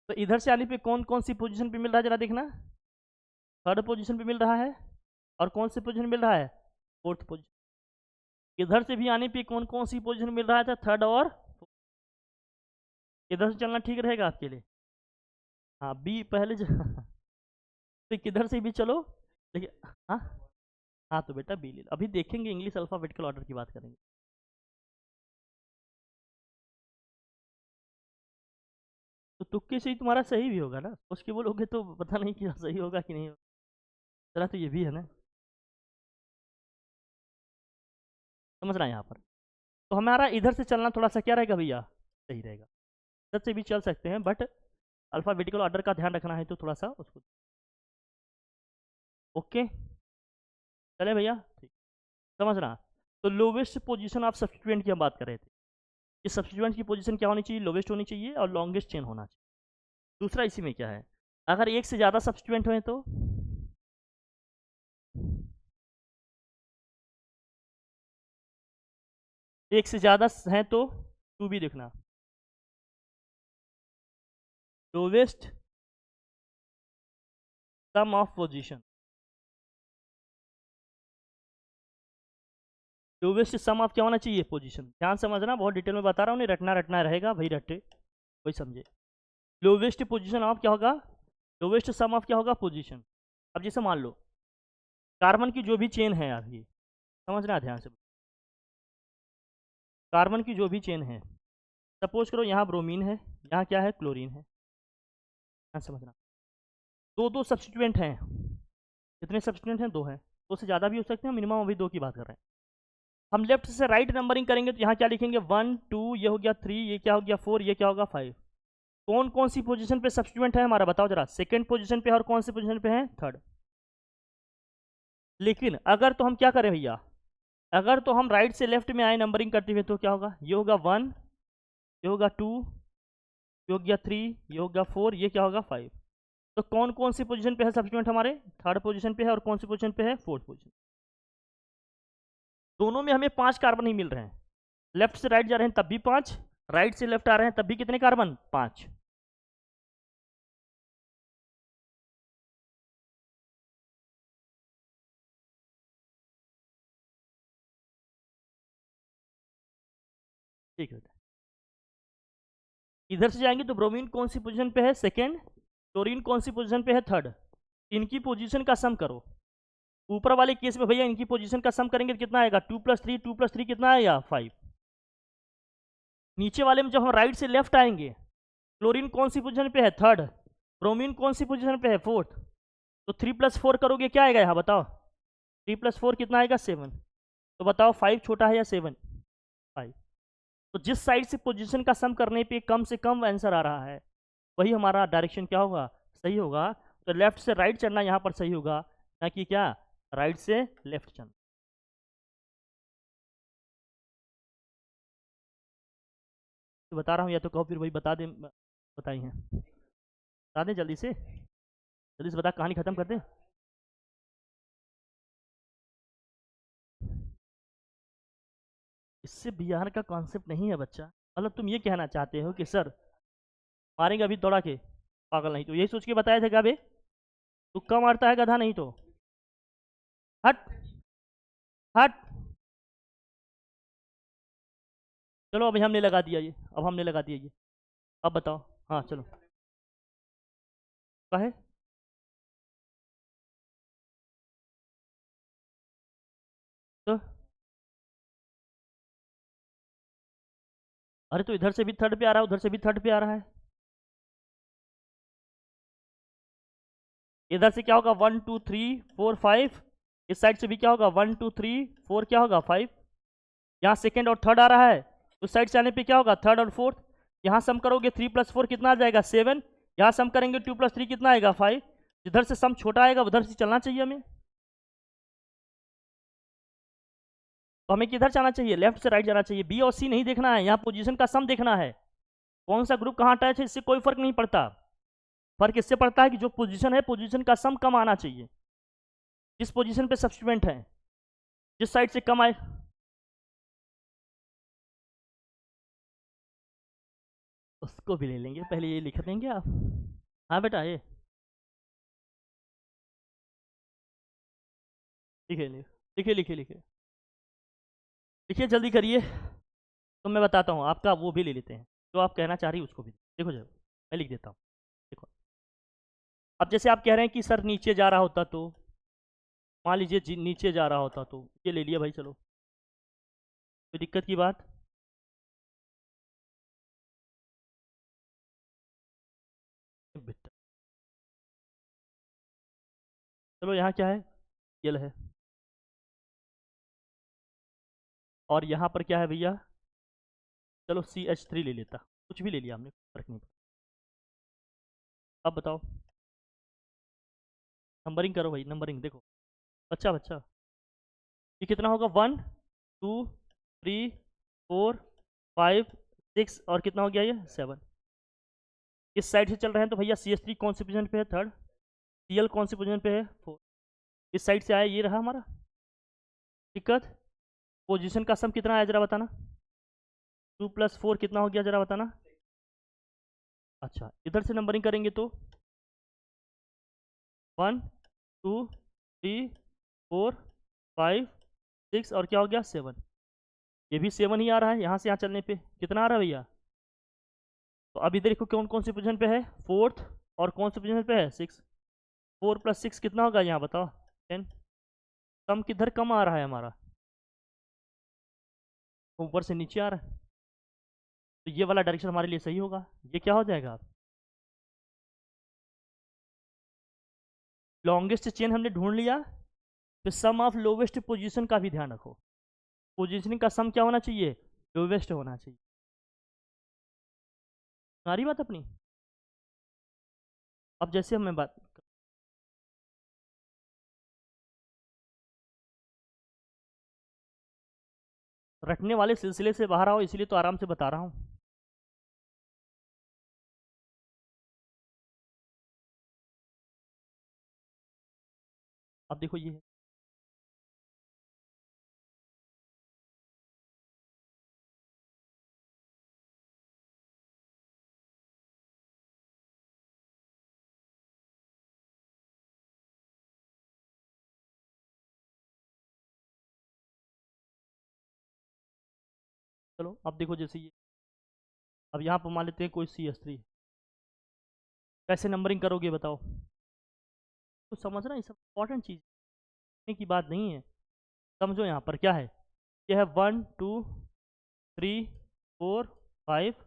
तो इधर से आने पे कौन कौन सी पोजीशन पे मिल रहा है जरा देखना। थर्ड पोजीशन पे मिल रहा है, और कौन सी पोजीशन मिल रहा है, फोर्थ पोजीशन। इधर से भी आने पे कौन कौन सी पोजीशन मिल रहा था, थर्ड और fourth। इधर से चलना ठीक रहेगा आपके लिए। हाँ बी पहले तो किधर से भी चलो, लेकिन हाँ, हाँ तो बेटा बी ले लो। अभी देखेंगे इंग्लिश अल्फ़ाबेटिकल ऑर्डर की बात करेंगे। तो तुक्के से ही तुम्हारा सही भी होगा ना, सोच के बोलोगे तो पता नहीं कि सही होगा कि नहीं होगा। जरा तो ये भी है ना, समझ रहा है यहाँ पर। तो हमारा इधर से चलना थोड़ा सा क्या रहेगा भैया, सही रहेगा। इधर से भी चल सकते हैं, बट अल्फ़ाबेटिकल ऑर्डर का ध्यान रखना है तो थोड़ा सा उसको। ओके चले भैया, ठीक समझ रहा। तो लोवेस्ट पोजीशन ऑफ सब्स्टिट्यूएंट की हम बात कर रहे थे। इस सब्स्टिट्यूएंट की पोजीशन क्या होनी चाहिए, लोवेस्ट होनी चाहिए और लॉन्गेस्ट चेन होना चाहिए। दूसरा इसी में क्या है, अगर एक से ज़्यादा सब्स्टिट्यूएंट हुए तो, एक से ज़्यादा हैं तो टू भी देखना। Lowest sum of position, lowest sum of क्या होना चाहिए, पोजीशन। ध्यान समझना, बहुत डिटेल में बता रहा हूँ, नहीं रटना रटना रहेगा भाई, रटे कोई समझे। लोवेस्ट पोजीशन ऑफ क्या होगा, लोवेस्ट सम ऑफ क्या होगा, पोजीशन। अब जैसे मान लो कार्बन की जो भी चेन है यार, ये समझना ध्यान से। कार्बन की जो भी चेन है, सपोज करो यहाँ ब्रोमीन है, यहाँ क्या है, क्लोरीन है। हाँ समझना, दो दो सब्स्टिट्यूएंट हैं। कितने सब्स्टिट्यूएंट हैं, दो हैं। दो से ज़्यादा भी हो सकते हैं, मिनिमम अभी दो की बात कर रहे हैं। हम लेफ्ट से राइट नंबरिंग करेंगे तो यहाँ क्या लिखेंगे, 1 2, ये हो गया 3, ये क्या हो गया 4, ये क्या होगा 5। कौन कौन सी पोजीशन पे सब्स्टिट्यूएंट है हमारा, बताओ जरा। सेकंड पोजीशन पे है, और कौन सी पोजीशन पे है, थर्ड। लेकिन अगर तो हम क्या करें भैया, अगर तो हम राइट से लेफ्ट में आए नंबरिंग करते हुए तो क्या होगा, ये होगा 1, ये होगा 2, ये हो गया 3, ये हो गया 4, ये क्या होगा 5। तो कौन कौन सी पोजीशन पे है सब्स्टिट्यूएंट हमारे, थर्ड पोजीशन पे है, और कौन सी पोजीशन पे है, फोर्थ पोजीशन। दोनों में हमें 5 कार्बन ही मिल रहे हैं। लेफ्ट से राइट जा रहे हैं तब भी 5, राइट से लेफ्ट आ रहे हैं तब भी कितने कार्बन, 5। ठीक है, इधर से जाएंगे तो ब्रोमीन कौन सी पोजीशन पे है, सेकेंड। क्लोरीन कौन सी पोजीशन पे है, थर्ड। इनकी पोजीशन का सम करो। ऊपर वाले केस में भैया इनकी पोजीशन का सम करेंगे तो कितना आएगा, 2 + 3, 2 + 3 कितना आएगा, 5। नीचे वाले में जब हम राइट से लेफ्ट आएंगे, क्लोरीन कौन सी पोजीशन पे है, थर्ड। ब्रोमीन कौन सी पोजीशन पे है, फोर्थ। तो 3 + 4 करोगे क्या आएगा यहाँ बताओ, 3 + 4 कितना आएगा, 7। तो बताओ 5 छोटा है या 7, 5। तो जिस साइड से पोजीशन का सम करने पे कम से कम आंसर आ रहा है, वही हमारा डायरेक्शन क्या होगा, सही होगा। तो लेफ्ट से राइट चलना यहाँ पर सही होगा, ना कि क्या राइट से लेफ्ट चलना। तो बता रहा हूँ, या तो कहो फिर वही बता दें, बताई हैं, बता दें जल्दी से बता, कहानी खत्म कर दें। इससे बिहार का कॉन्सेप्ट नहीं है बच्चा। मतलब तुम ये कहना चाहते हो कि सर मारेंगे अभी दौड़ा के, पागल नहीं तो यही सोच के बताया था क्या बे, तुक्का मारता है गधा नहीं तो। हट हट, चलो अभी हमने लगा दिया ये, अब हमने लगा दिया ये, अब बताओ। हाँ चलो, कहे तो, अरे तो इधर से भी थर्ड पे आ रहा है, उधर से भी थर्ड पे आ रहा है। इधर से क्या होगा, 1 2 3 4 5, इस साइड से भी क्या होगा 1 2 3 4 क्या होगा 5। यहाँ सेकेंड और थर्ड आ रहा है, उस साइड से आने पे क्या होगा थर्ड और फोर्थ। यहाँ सम करोगे 3 + 4 कितना आ जाएगा 7। यहाँ सम करेंगे 2 + 3 कितना आएगा 5। जिधर से सम छोटा आएगा उधर से चलना चाहिए हमें। तो हमें किधर जाना चाहिए, लेफ्ट से राइट जाना चाहिए। बी और सी नहीं देखना है, यहाँ पोजीशन का सम देखना है। कौन सा ग्रुप कहाँ अटैच है इससे कोई फर्क नहीं पड़ता। फर्क इससे पड़ता है कि जो पोजीशन है पोजीशन का सम कम आना चाहिए। जिस पोजीशन पे सब्स्टिट्यूएंट है जिस साइड से कम आए, उसको भी ले लेंगे। पहले ये लिख देंगे आप। हाँ बेटा ये लिखे लिखे लिखे लिखे लिखिए जल्दी करिए। तो मैं बताता हूँ आपका वो भी ले लेते हैं, जो आप कहना चाह रही उसको भी देखो। जब मैं लिख देता हूँ देखो। अब जैसे आप कह रहे हैं कि सर नीचे जा रहा होता तो, मान लीजिए नीचे जा रहा होता तो ये ले लिया भाई, चलो कोई दिक्कत की बात। बेटा चलो यहाँ क्या है यल है, और यहाँ पर क्या है भैया, चलो CH3 ले लेता, कुछ भी ले लिया हमने, फर्क नहीं पड़ा। अब बताओ नंबरिंग करो भाई, नंबरिंग देखो। बच्चा बच्चा ये कितना होगा 1 2 3 4 5 6 और कितना हो गया ये 7। इस साइड से चल रहे हैं तो भैया CH3 कौन सी पोजीशन पे है थर्ड, Cl कौन सी पोजीशन पे है 4। इस साइड से आया ये रहा हमारा दिक्कत। पोजीशन का सम कितना आया जरा बताना, 2 + 4 कितना हो गया जरा बताना। अच्छा इधर से नंबरिंग करेंगे तो 1 2 3 4 5 6 और क्या हो गया 7। ये भी 7 ही आ रहा है, यहाँ से यहाँ चलने पे कितना आ रहा है भैया। तो अभी देखो कौन कौन सी पोजीशन पे है फोर्थ, और कौन सी पोजीशन पे है 6। 4 + 6 कितना होगा यहाँ बताओ 10। सम किधर कम आ रहा है हमारा, ऊपर से नीचे आ रहा है। तो ये वाला डायरेक्शन हमारे लिए सही होगा। ये क्या हो जाएगा, लॉन्गेस्ट चेन हमने ढूंढ लिया। फिर सम ऑफ लोवेस्ट पोजीशन का भी ध्यान रखो, पोजीशनिंग का सम क्या होना चाहिए लोवेस्ट होना चाहिए। सारी बात अपनी। अब जैसे मैं बात रटने वाले सिलसिले से बाहर आओ, इसलिए तो आराम से बता रहा हूँ। अब देखो ये है, चलो अब देखो जैसे ये, अब यहाँ पर मान लेते हैं कोई CH3, कैसे नंबरिंग करोगे बताओ। तो समझना ये सब इंपॉर्टेंट चीज़ की बात नहीं है। समझो यहाँ पर क्या है, ये है 1 2 3 4 5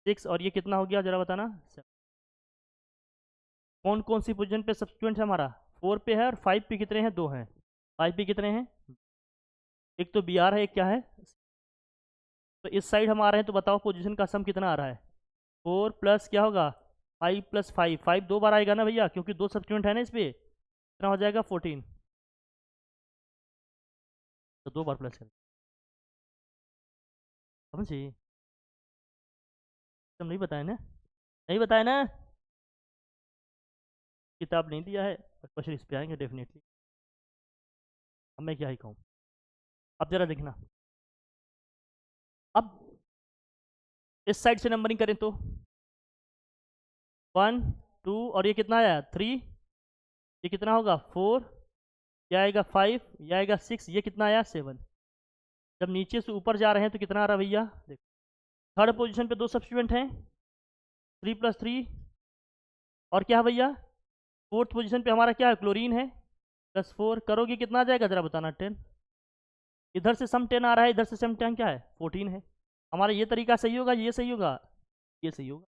6 और ये कितना हो गया जरा बताना 7। कौन कौन सी पोजीशन पे सब्स्टिट्यूएंट है हमारा 4 पे है, और 5 पे कितने हैं 2 हैं। 5 पे कितने हैं, एक तो BR है एक क्या है। तो इस साइड हम आ रहे हैं तो बताओ पोजीशन का सम कितना आ रहा है 4 प्लस क्या होगा 5 + 5, 5 दो बार आएगा ना भैया, क्योंकि दो सब्स्टिट्यूएंट है ना इस पे, कितना हो जाएगा 14। तो दो बार प्लस कर समझे, तुम नहीं बताया ना, नहीं बताया ना, किताब नहीं दिया है, क्वेश्चन इस पे आएंगे डेफिनेटली। अब मैं क्या ही कहूँ, अब जरा देखना। अब इस साइड से नंबरिंग करें तो 1 2 और ये कितना आया 3, ये कितना होगा 4, ये आएगा 5, ये आएगा 6, ये कितना आया 7। जब नीचे से ऊपर जा रहे हैं तो कितना आ रहा है भैया देखो, थर्ड पोजीशन पे दो सब्स्टिट्यूएंट हैं 3 + 3 और क्या है भैया, फोर्थ पोजीशन पे हमारा क्या है क्लोरीन है +4, करोगे कितना आ जाएगा जरा बताना 10। इधर से सम 10 आ रहा है, इधर से सम 10 क्या है 14 है। हमारा ये तरीका सही होगा, ये सही होगा, ये सही होगा।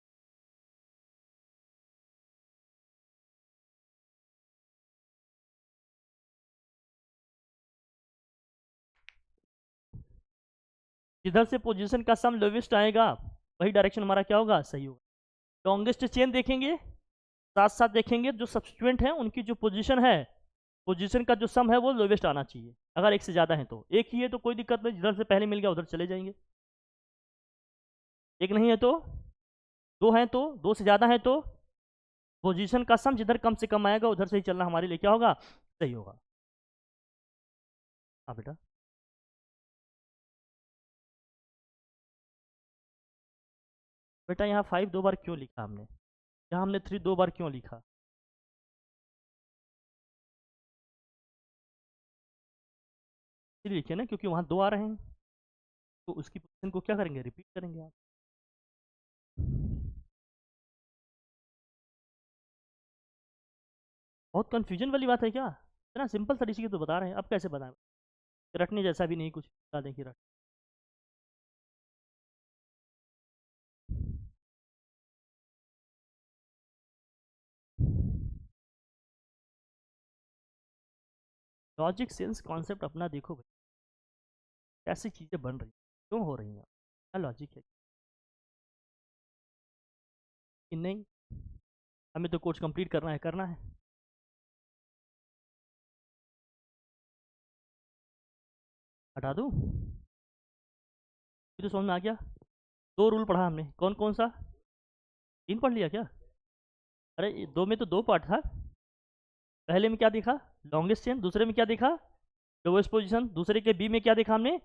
जिधर से पोजीशन का सम लोवेस्ट आएगा वही डायरेक्शन हमारा क्या होगा, सही होगा। लॉन्गेस्ट चेन देखेंगे, साथ साथ देखेंगे जो सब्सटीट्यूएंट हैं उनकी जो पोजीशन है, पोजीशन का जो सम है वो लोवेस्ट आना चाहिए। अगर एक से ज़्यादा है तो, एक ही है तो कोई दिक्कत नहीं, जिधर से पहले मिल गया उधर चले जाएंगे। एक नहीं है तो, दो हैं तो, दो से ज़्यादा है तो पोजीशन का सम जिधर कम से कम आएगा उधर से ही चलना हमारे लिए क्या होगा, सही होगा। हाँ बेटा, बेटा यहाँ 5 दो बार क्यों लिखा हमने, यहाँ हमने 3 दो बार क्यों लिखा? इसलिए लिखे ना क्योंकि वहाँ दो आ रहे हैं, तो उसकी पोजीशन को क्या करेंगे, रिपीट करेंगे आप। बहुत कंफ्यूजन वाली बात है क्या? इतना सिंपल तरीके से तो बता रहे हैं, अब कैसे बताएं? रटने जैसा भी नहीं कुछ, बता दें कि रट। लॉजिक सेंस कॉन्सेप्ट अपना देखो भाई, कैसी चीज़ें बन रही, क्यों हो रही हैं, क्या लॉजिक है कि नहीं। हमें तो कोर्स कंप्लीट करना है, करना है। हटा दूँ, ये तो समझ में आ गया। दो रूल पढ़ा हमने, कौन कौन सा, तीन पढ़ लिया क्या? अरे दो में तो दो पार्ट था। पहले में क्या देखा, लॉन्गेस्ट चेन, दूसरे में क्या देखा, लोवेस्ट पोजीशन, दूसरे के बी में क्या देखा हमने,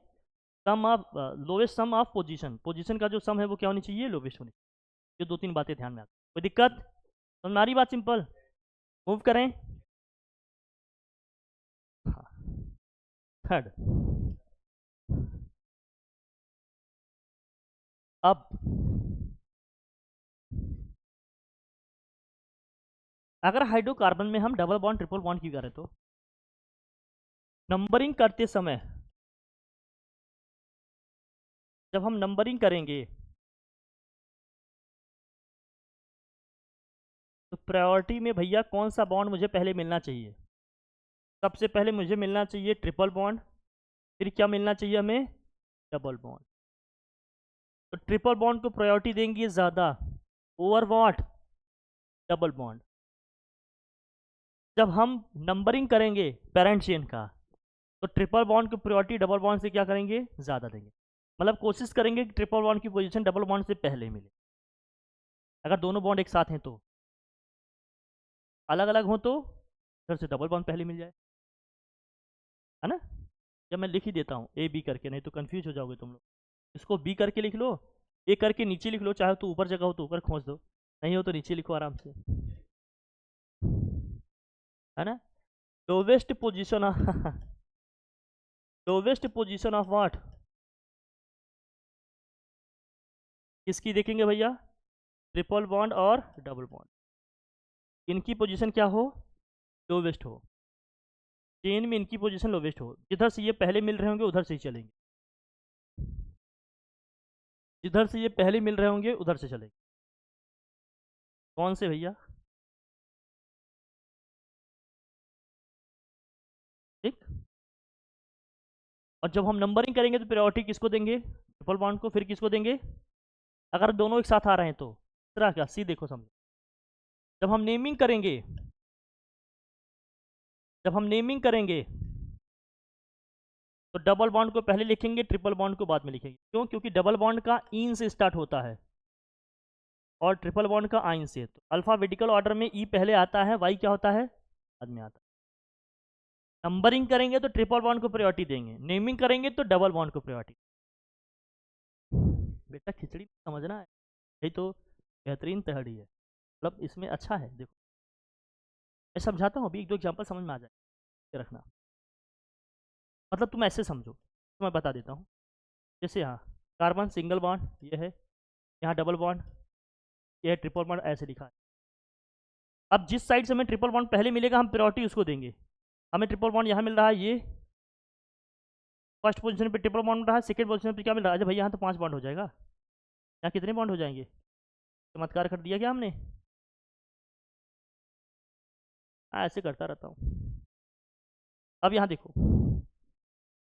sum of lowest sum of position, position का जो सम है वो क्या होनी चाहिए, लोवेस्ट होनी चाहिए। ये दो तीन बातें ध्यान में आती, कोई दिक्कत? समझ में आ रही बात, सिंपल। मूव करें। हाँ, थर्ड। अब अगर हाइड्रोकार्बन में हम डबल बॉन्ड ट्रिपल बॉन्ड की करें तो नंबरिंग करते समय, जब हम नंबरिंग करेंगे तो प्रायोरिटी में भैया कौन सा बॉन्ड मुझे पहले मिलना चाहिए? सबसे पहले मुझे मिलना चाहिए ट्रिपल बॉन्ड, फिर क्या मिलना चाहिए हमें, डबल बॉन्ड। तो ट्रिपल बॉन्ड को प्रायोरिटी देंगे ज़्यादा ओवर व्हाट, डबल बॉन्ड। जब हम नंबरिंग करेंगे पेरेंट चेन का तो ट्रिपल बॉन्ड की प्रायोरिटी डबल बॉन्ड से क्या करेंगे, ज़्यादा देंगे। मतलब कोशिश करेंगे कि ट्रिपल बॉन्ड की पोजीशन डबल बॉन्ड से पहले मिले। अगर दोनों बॉन्ड एक साथ हैं तो, अलग अलग हो तो फिर से डबल बॉन्ड पहले मिल जाए, है ना। जब मैं लिख ही देता हूँ ए बी करके, नहीं तो कंफ्यूज हो जाओगे तुम लोग। इसको बी करके लिख लो, ए करके नीचे लिख लो, चाहे तो ऊपर जगह हो तो ऊपर खोज दो, नहीं हो तो नीचे लिखो आराम से, है ना। Lowest position lowest position of what, किसकी देखेंगे भैया, ट्रिपल बॉन्ड और डबल बॉन्ड, इनकी पोजीशन क्या हो, लोवेस्ट हो। चेन में इनकी पोजीशन लोवेस्ट हो, जिधर से ये पहले मिल रहे होंगे उधर से ही चलेंगे, जिधर से ये पहले मिल रहे होंगे उधर से चलेंगे। कौन से भैया, ठीक। और जब हम नंबरिंग करेंगे तो प्रायोरिटी किसको देंगे, ट्रिपल बॉन्ड को, फिर किसको देंगे, अगर दोनों एक साथ आ रहे हैं तो तीसरा क्या, सी देखो समझो। जब हम नेमिंग करेंगे, जब हम नेमिंग करेंगे तो डबल बॉन्ड को पहले लिखेंगे, ट्रिपल बॉन्ड को बाद में लिखेंगे। क्यों, क्योंकि डबल बॉन्ड का इन से स्टार्ट होता है और ट्रिपल बॉन्ड का आइन से। तो अल्फ़ाबेटिकल ऑर्डर में ई पहले आता है, वाई क्या होता है, बाद में आता है। नंबरिंग करेंगे तो ट्रिपल बॉन्ड को प्रायोरिटी देंगे, नेमिंग करेंगे तो डबल बॉन्ड को प्रायोरिटी। बेटा खिचड़ी समझना है, यही तो बेहतरीन तहड़ी है, मतलब इसमें अच्छा है। देखो मैं समझाता हूँ, अभी एक दो एग्जाम्पल समझ में आ जाए, रखना। मतलब तुम ऐसे समझो, तो मैं बता देता हूँ। जैसे यहाँ कार्बन सिंगल बॉन्ड ये है, यहाँ डबल बॉन्ड, ये है ट्रिपल बॉन्ड, ऐसे लिखा है। अब जिस साइड से हमें ट्रिपल बॉन्ड पहले मिलेगा हम प्रायोरिटी उसको देंगे। हमें ट्रिपल बॉन्ड यहाँ मिल रहा है, ये फर्स्ट पोजीशन पे ट्रिपल बॉन्ड मिल रहा है, सेकंड पोजीशन पे क्या मिल रहा है, अच्छा भाई यहाँ तो 5 बॉन्ड हो जाएगा, यहाँ कितने बॉन्ड हो जाएंगे, चमत्कार कर दिया क्या हमने। ऐसे करता रहता हूँ। अब यहाँ देखो,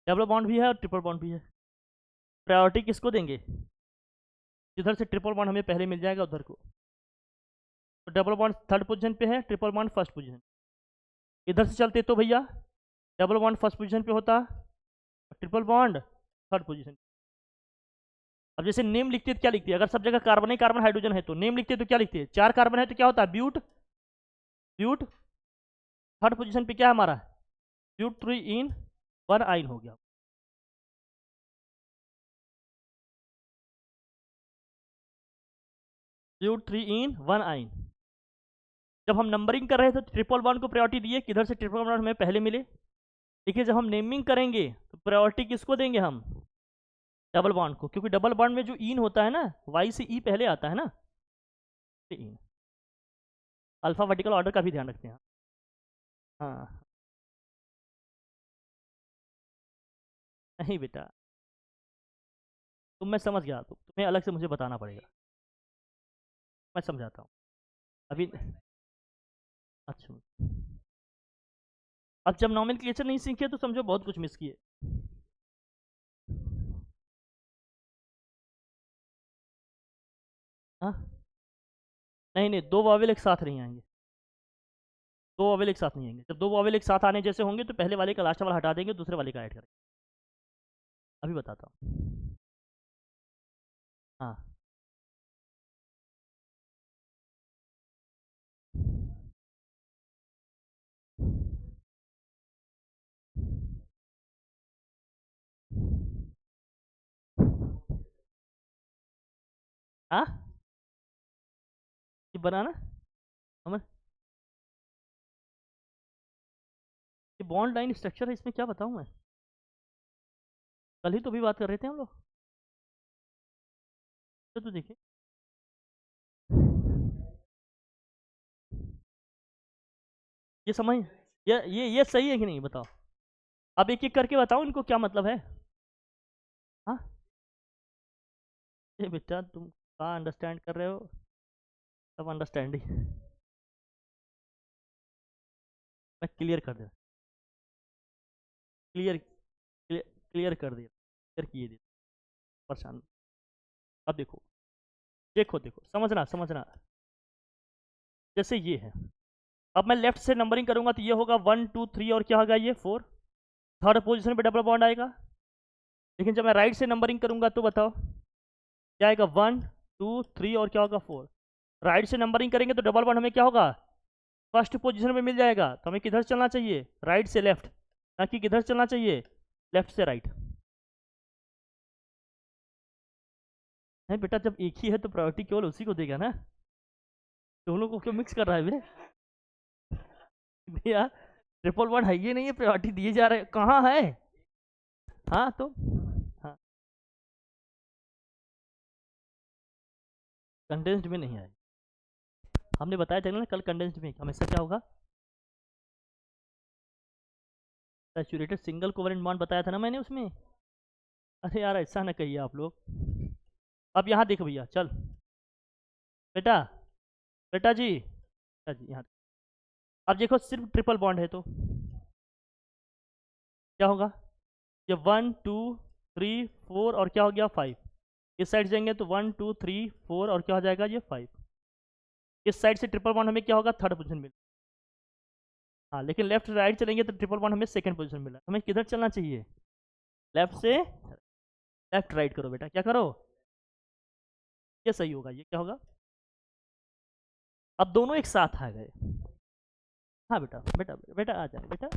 डबल बॉन्ड भी है और ट्रिपल बॉन्ड भी है, प्रायोरिटी किसको देंगे? जिधर से ट्रिपल बॉन्ड हमें पहले मिल जाएगा उधर को। तो डबल बॉन्ड थर्ड पोजीशन पे है, ट्रिपल बॉन्ड फर्स्ट पोजीशन। इधर से चलते तो भैया डबल बॉन्ड फर्स्ट पोजीशन पे होता, ट्रिपल बॉन्ड थर्ड पोजीशन। अब जैसे नेम लिखते हैं तो क्या लिखते हैं? अगर सब जगह कार्बन ही कार्बन हाइड्रोजन है तो नेम लिखते हैं तो क्या लिखते हैं? 4 कार्बन है तो क्या होता है? ब्यूट। ब्यूट थर्ड पोजीशन पे क्या है हमारा? ब्यूट 3 इन 1 आइन हो गया। ब्यूट 3 इन 1 आइन। जब हम नंबरिंग कर रहे थे तो ट्रिपल बॉन्ड को प्रायोरिटी दिए, किधर से ट्रिपल बॉन्ड हमें पहले मिले। देखिए जब हम नेमिंग करेंगे तो प्रायोरिटी किसको देंगे हम? डबल बॉन्ड को, क्योंकि डबल बॉन्ड में जो इन होता है ना, वाई से ई पहले आता है ना, इन। अल्फाबेटिकल ऑर्डर का भी ध्यान रखते हैं। हाँ। नहीं बेटा, तुम मैं समझ गया, तो तुम्हें अलग से मुझे बताना पड़ेगा। मैं समझाता हूँ अभी। अच्छा, अब जब नॉमेनक्लेचर नहीं सीखे तो समझो बहुत कुछ मिस किए। हाँ, नहीं नहीं, दो वावेल एक साथ नहीं आएंगे। दो वावेल एक साथ नहीं आएंगे। जब दो वावेल एक साथ आने जैसे होंगे तो पहले वाले का लास्ट वाला हटा देंगे, दूसरे वाले का ऐड करेंगे। अभी बताता हूँ। हाँ। हाँ, ये बनाना हमर ये बॉन्ड लाइन स्ट्रक्चर है, इसमें क्या बताऊँ मैं? कल ही तो भी बात कर रहे थे हम लोग। तो देखिए, ये समझ, ये सही है कि नहीं बताओ? अब एक एक करके बताओ इनको क्या मतलब है। हाँ, ये बेटा तुम कहाँ अंडरस्टैंड कर रहे हो? सब अंडरस्टैंडिंग मैं क्लियर कर दे, क्लियर क्लियर क्लियर कर दिया, क्लियर किए दिया। परेशान। अब देखो, देखो देखो, समझना समझना। जैसे ये है, अब मैं लेफ्ट से नंबरिंग करूंगा तो ये होगा 1 2 3 और क्या होगा ये 4। थर्ड पोजीशन पे डबल बॉन्ड आएगा। लेकिन जब मैं राइट से नंबरिंग करूंगा तो बताओ क्या आएगा? 1 2 3 और क्या होगा 4। राइट से नंबरिंग करेंगे तो डबल बॉन्ड हमें क्या होगा? फर्स्ट पोजीशन में मिल जाएगा। तो हमें किधर चलना चाहिए? राइट से लेफ्ट, ना कि किधर चलना चाहिए? लेफ्ट से राइट। नहीं बेटा, जब एक ही है तो प्रायोरिटी केवल उसी को देगा ना। दोनों को क्यों मिक्स कर रहा है बे? भैया ट्रिपल वन है ये नहीं है, प्रायोरिटी दिए जा रहे कहाँ है? हाँ तो, हाँ, कंडेंस्ड में नहीं आए। हमने बताया था ना कल, कंडेंस्ड में हमेशा क्या होगा? सैचुरेटेड सिंगल कोवलेंट बॉन्ड बताया था ना मैंने उसमें। अरे यार ऐसा ना कहिए आप लोग। अब यहाँ देखो भैया, चल बेटा, बेटा जी, बेटा जी यहाँ। अब देखो सिर्फ ट्रिपल बॉन्ड है तो क्या होगा? ये 1 2 3 4 और क्या हो गया 5। इस साइड जाएंगे तो 1 2 3 4 और क्या हो जाएगा? ये 5। इस साइड से ट्रिपल बॉन्ड हमें क्या होगा? थर्ड पोजीशन मिल। हाँ, लेकिन लेफ्ट राइट चलेंगे तो ट्रिपल बॉन्ड हमें सेकंड पोजीशन मिला। हमें किधर चलना चाहिए? लेफ्ट से लेफ्ट राइट करो बेटा, क्या करो? ये सही होगा। ये क्या होगा? अब दोनों एक साथ आ गए। हाँ बेटा, बेटा बेटा आ जाए बेटा।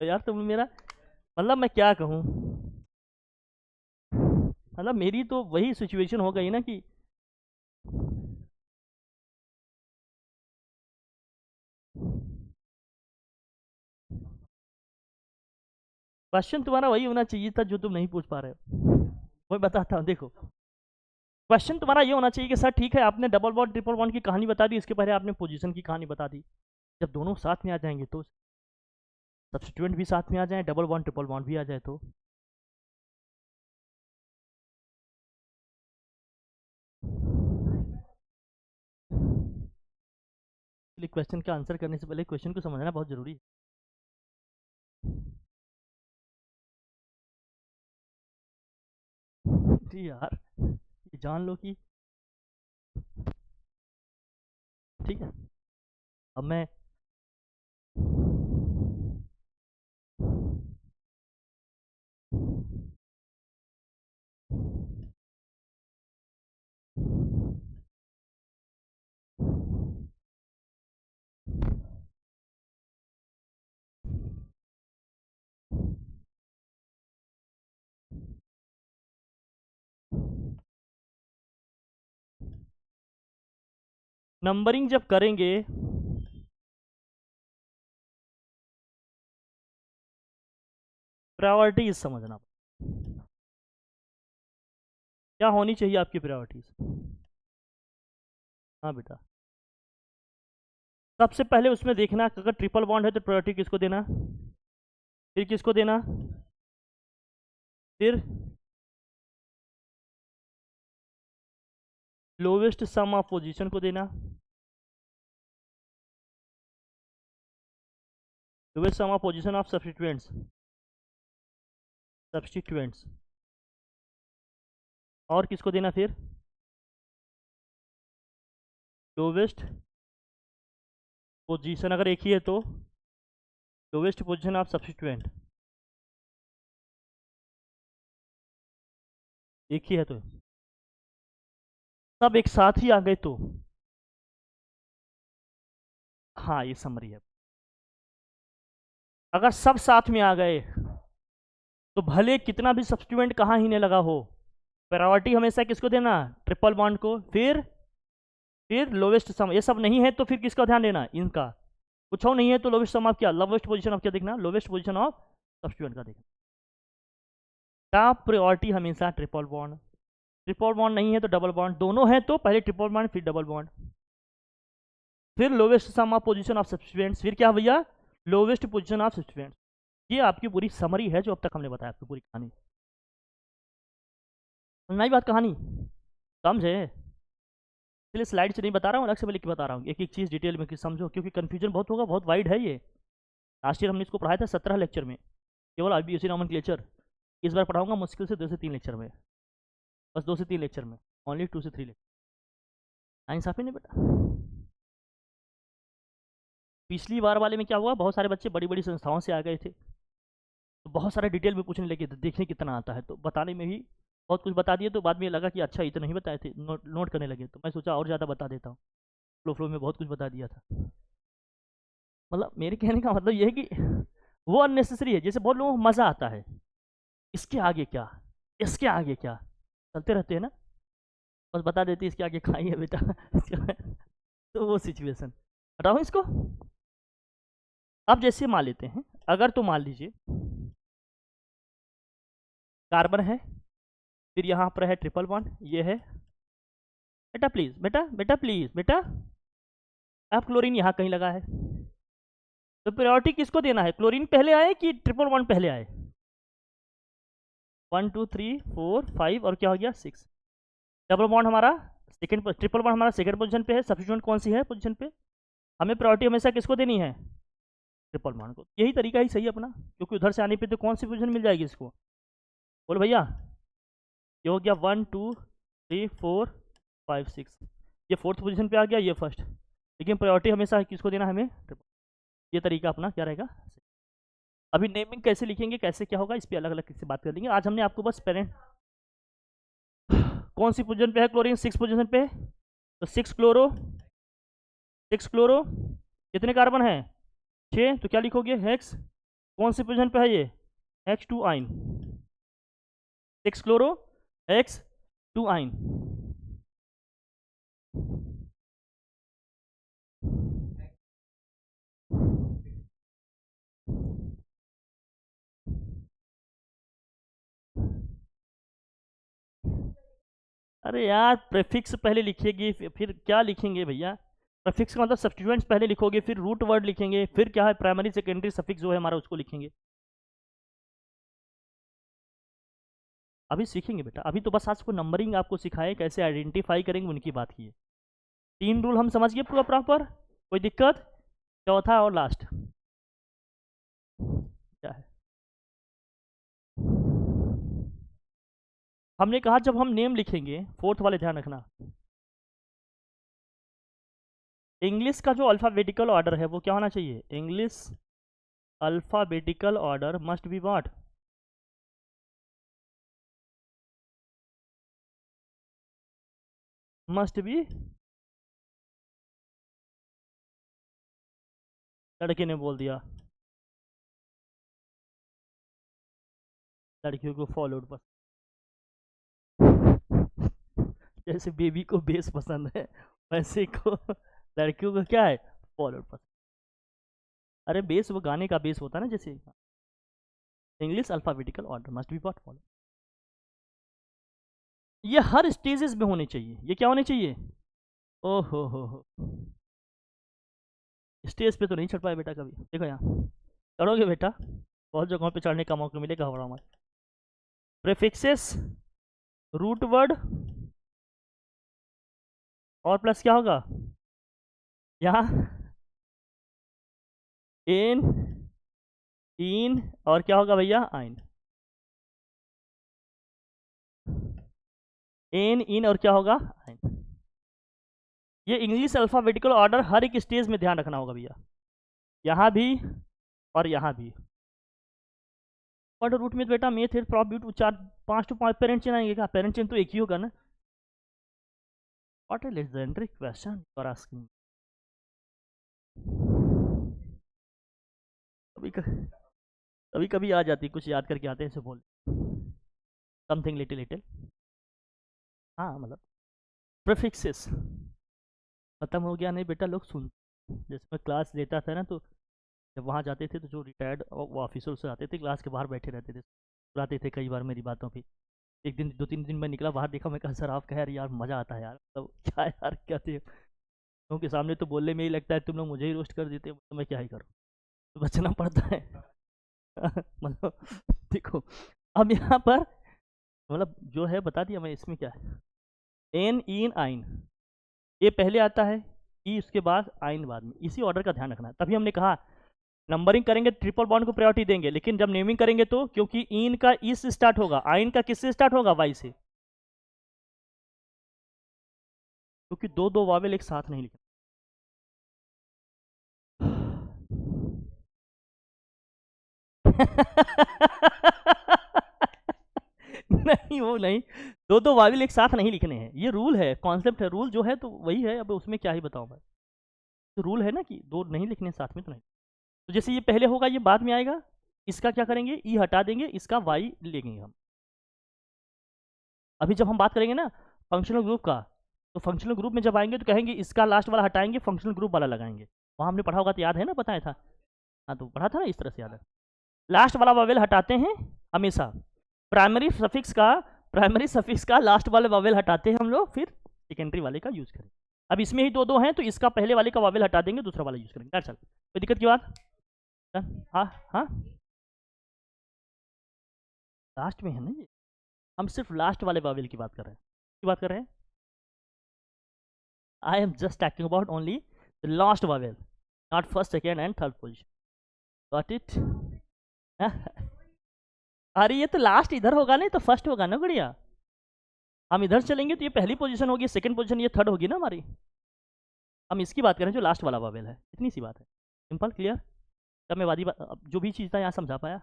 तो यार तुम मेरा मतलब मैं क्या कहूँ, मतलब मेरी तो वही सिचुएशन हो गई ना कि क्वेश्चन तुम्हारा वही होना चाहिए था जो तुम नहीं पूछ पा रहे हो। मैं बताता हूँ, देखो क्वेश्चन तुम्हारा ये होना चाहिए कि सर ठीक है आपने डबल बॉन्ड ट्रिपल बॉन्ड की कहानी बता दी, इसके पहले आपने पोजीशन की कहानी बता दी। जब दोनों साथ में आ जाएंगे तो सब्स्टिट्यूएंट भी साथ में आ जाए, डबल बॉन्ड ट्रिपल बॉन्ड भी आ जाए तो क्वेश्चन का आंसर करने से पहले क्वेश्चन को समझना बहुत जरूरी है। जी यार, ये जान लो कि ठीक है। अब मैं नंबरिंग जब करेंगे प्रायोरिटीज समझना, क्या होनी चाहिए आपकी प्रायोरिटीज। हाँ बेटा, सबसे पहले उसमें देखना अगर ट्रिपल बॉन्ड है तो प्रायोरिटी किसको देना, फिर किसको देना, फिर लोवेस्ट सम ऑफ पोजीशन को देना, lowest sum of position of substituents और किसको देना, फिर लोवेस्ट पोजीशन अगर एक ही है तो लोवेस्ट पोजीशन ऑफ सब्स्टिट्यूएंट, एक ही है तो सब एक साथ ही आ गए तो हाँ ये समरी है। अगर सब साथ में आ गए तो भले कितना भी सब्स्टिट्यूएंट कहाँ ही नहीं लगा हो, प्रायोरिटी हमेशा किसको देना, ट्रिपल बॉन्ड को, फिर लोवेस्ट सम। ये सब नहीं है तो फिर किसका ध्यान देना, इनका। कुछ और नहीं है तो लोवेस्ट सम ऑफ क्या, लोवेस्ट पोजीशन ऑफ क्या देखना, लोवेस्ट पोजीशन ऑफ सब्स्टिट्यूएंट का देखना। टॉप प्रायोरिटी हमेशा ट्रिपल बॉन्ड, ट्रिपल बॉन्ड नहीं है तो डबल बॉन्ड, दोनों है तो पहले ट्रिपल बॉन्ड फिर डबल बॉन्ड, फिर lowest sum of position of substituents, फिर क्या भैया, लोवेस्ट पोजीशन ऑफ सब्स्टिट्यूएंट्स। ये आपकी पूरी समरी है जो अब तक हमने बताया, आपकी पूरी कहानी समझ बात, कहानी समझे। इसलिए स्लाइड से नहीं बता रहा हूँ, अलग से मैं लिख के बता रहा हूँ, एक एक चीज़ डिटेल में कि समझो, क्योंकि कन्फ्यूजन बहुत होगा, बहुत वाइड है ये। लास्ट ईयर हमने इसको पढ़ाया था 17 लेक्चर में, केवल IBSC नॉमेनक्लेचर। इस बार पढ़ाऊंगा मुश्किल से 2 से 3 लेक्चर में, बस 2 से 3 लेक्चर में, ओनली 2 से 3 लेक्चर। इंसाफी नहीं बेटा, पिछली बार वाले में क्या हुआ, बहुत सारे बच्चे बड़ी बड़ी संस्थाओं से आ गए थे तो बहुत सारे डिटेल में पूछने लगे थे, देखने कितना आता है, तो बताने में भी बहुत कुछ बता दिए, तो बाद में लगा कि अच्छा इतना नहीं बताए थे, नोट करने लगे, तो मैं सोचा और ज़्यादा बता देता हूँ, फ्लो में बहुत कुछ बता दिया था। मतलब मेरे कहने का मतलब ये है कि वो अननेसेसरी है, जैसे बहुत लोगों को मज़ा आता है, इसके आगे क्या, इसके आगे क्या, चलते रहते हैं ना, बस बता देते इसके आगे खाई है बेटा तो वो सिचुएशन हटाओ इसको। अब जैसे मान लेते हैं, अगर तो मान लीजिए कार्बन है, फिर यहाँ पर है ट्रिपल बॉन्ड, ये है बेटा प्लीज, बेटा बेटा प्लीज बेटा, अब क्लोरीन यहाँ कहीं लगा है, तो प्रायोरिटी किसको देना है, क्लोरीन पहले आए कि ट्रिपल बॉन्ड पहले आए, 1 2 3 4 5 और क्या हो गया 6, डबल बॉन्ड हमारा सेकंड, ट्रिपल बॉन्ड हमारा सेकंड पोजीशन पे है, सब्स्टिट्यूएंट कौन सी है पोजीशन पे, हमें प्रायोरिटी हमेशा किसको देनी है, ट्रिपल बॉन्ड को। यही तरीका ही सही है अपना, क्योंकि उधर से आने पे तो कौन सी पोजीशन मिल जाएगी इसको, बोलो भैया, ये हो गया 1 2 3 4 5 6, ये फोर्थ पोजीशन पे आ गया, ये फर्स्ट, लेकिन प्रायोरिटी हमेशा किसको देना हमें, ये तरीका अपना क्या रहेगा। अभी नेमिंग कैसे लिखेंगे, कैसे क्या होगा, इस पर अलग अलग से बात कर लेंगे। आज हमने आपको बस पेरेंट कौन सी पोजीशन पे है क्लोरीन, 6 पोजीशन पे, तो 6 क्लोरो, 6 क्लोरो, कितने कार्बन है 6, तो क्या लिखोगे हेक्स कौन सी पोजीशन पे है ये? H2 आइन, 6 क्लोरो X2 आइन। अरे यार प्रेफिक्स पहले लिखिएगी, फिर क्या लिखेंगे भैया? प्रेफिक्स का मतलब सब्स्टिट्यूएंट्स पहले लिखोगे, फिर रूट वर्ड लिखेंगे, फिर क्या है प्राइमरी सेकेंडरी सफिक्स जो है हमारा उसको लिखेंगे। अभी सीखेंगे बेटा, अभी तो बस आज को नंबरिंग आपको सिखाए, कैसे आइडेंटिफाई करेंगे उनकी बात की है। 3 रूल हम समझ गए पूरा प्रॉपर, कोई दिक्कत? चौथा और लास्ट क्या है? हमने कहा जब हम नेम लिखेंगे, फोर्थ वाले ध्यान रखना, इंग्लिश का जो अल्फ़ाबेटिकल ऑर्डर है वो क्या होना चाहिए? English alphabetical order must be what? Must be, लड़के ने बोल दिया, लड़कियों को फॉलोड पसंद, जैसे बेबी को बेस पसंद है वैसे को लड़कियों को क्या है? फॉलोड पसंद। अरे बेस वो गाने का बेस होता है ना, जैसे English alphabetical order must be what? Follow. ये हर स्टेजेस में होने चाहिए। ये क्या होने चाहिए? ओहो हो, स्टेज पे तो नहीं चढ़ पाए बेटा कभी, देखो यहाँ चढ़ोगे बेटा, बहुत जगहों पे चढ़ने का मौका मिलेगा हमारा। हमारे प्रेफिक्सेस, रूट वर्ड और प्लस क्या होगा यहाँ? इन, इन और क्या होगा भैया? आइन। एन, इन और क्या होगा? आइन। ये इंग्लिश अल्फ़ाबेटिकल ऑर्डर हर एक स्टेज में ध्यान रखना होगा भैया, यहाँ भी और यहाँ भी। और रूट में बेटा मेथ है, प्रॉप बीट 4 to 5 पेरेंट चेन आएंगे क्या? पेरेंट चेन तो एक ही होगा ना। What a legendary question you are asking. कभी कभी कभी आ जाती, कुछ याद करके आते हैं ऐसे बोल, समथिंग लिटिल लिटिल। हाँ मतलब प्रीफिक्सेस खत्म हो गया नहीं बेटा, लोग सुन, जैसे मैं क्लास लेता था ना, तो जब वहाँ जाते थे तो जो रिटायर्ड ऑफिसर से आते थे क्लास के बाहर बैठे रहते थे, बुलाते थे कई बार मेरी बातों पे। एक दिन 2-3 दिन मैं निकला बाहर, देखा, मैं कहा सर आप कह यार मज़ा आता है यार, मतलब क्या यार क्या थे उनके सामने तो बोलने में ही लगता है तुम लोग मुझे ही रोस्ट कर देते हो, तो मैं क्या ही करूँ, तो बचना पड़ता है मतलब देखो, अब यहाँ पर मतलब जो है बता दिया मैं, इसमें क्या है? एन, इन, आइन, ये पहले आता है, ई उसके बाद, आइन बाद में, इसी ऑर्डर का ध्यान रखना है। तभी हमने कहा नंबरिंग करेंगे ट्रिपल बॉन्ड को प्रायोरिटी देंगे, लेकिन जब नेमिंग करेंगे तो, क्योंकि इन का ई से स्टार्ट होगा, आइन का किससे स्टार्ट होगा? वाई से, क्योंकि दो दो वावेल एक साथ नहीं लिखना। नहीं वो नहीं, दो दो वावेल एक साथ नहीं लिखने हैं, ये रूल है, कॉन्सेप्ट है, रूल जो है तो वही है, अब उसमें क्या ही बताऊं मैं, तो रूल है ना कि दो नहीं लिखने साथ में तो नहीं। तो जैसे ये पहले होगा ये बाद में आएगा, इसका क्या करेंगे? ई हटा देंगे, इसका वाई लेंगे हम। अभी जब हम बात करेंगे ना फंक्शनल ग्रुप का, तो फंक्शनल ग्रुप में जब आएंगे तो कहेंगे इसका लास्ट वाला हटाएंगे, फंक्शनल ग्रुप वाला लगाएंगे। वहाँ हमने पढ़ा होगा तो याद है ना, बताया था। हाँ तो पढ़ा था ना, इस तरह से याद है। लास्ट वाला वावेल हटाते हैं हमेशा, प्राइमरी सफिक्स का, प्राइमरी सफिक्स का लास्ट वाले वावेल हटाते हैं हम लोग, फिर सेकेंडरी वाले का यूज़ करें। अब इसमें ही दो दो हैं तो इसका पहले वाले का वावेल हटा देंगे, दूसरा वाला यूज़ करेंगे। चल कोई दिक्कत की बात? हाँ हाँ, लास्ट में है ना ये, हम सिर्फ लास्ट वाले वावेल की बात कर रहे हैं, की बात कर रहे हैं। I am just talking about only the last vowel, not first, second and third position. Got it? अरे ये तो लास्ट इधर होगा नहीं तो फर्स्ट होगा ना गुड़िया, हम इधर चलेंगे तो ये पहली पोजीशन होगी, सेकंड पोजीशन ये थर्ड होगी ना हमारी। हम इसकी बात करें जो लास्ट वाला वावेल है, इतनी सी बात है, सिंपल क्लियर। तब मैं वादी जो भी चीज़ था यहाँ समझा पाया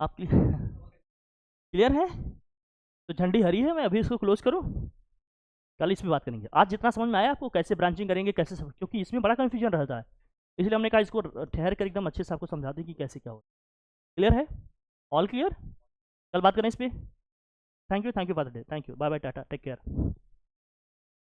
आप? क्लियर है? तो झंडी हरी है, मैं अभी इसको क्लोज करूँ, कल इसमें बात करेंगे। आज जितना समझ में आया आपको, कैसे ब्रांचिंग करेंगे, कैसे सब, क्योंकि इसमें बड़ा कन्फ्यूजन रहता है। इसलिए हमने कहा इसको ठहर कर एकदम अच्छे से आपको समझा दें कि कैसे क्या हो। क्लियर है? All clear? कल बात करें इस पर। Thank you for the day. Thank you, bye bye, tata, take care.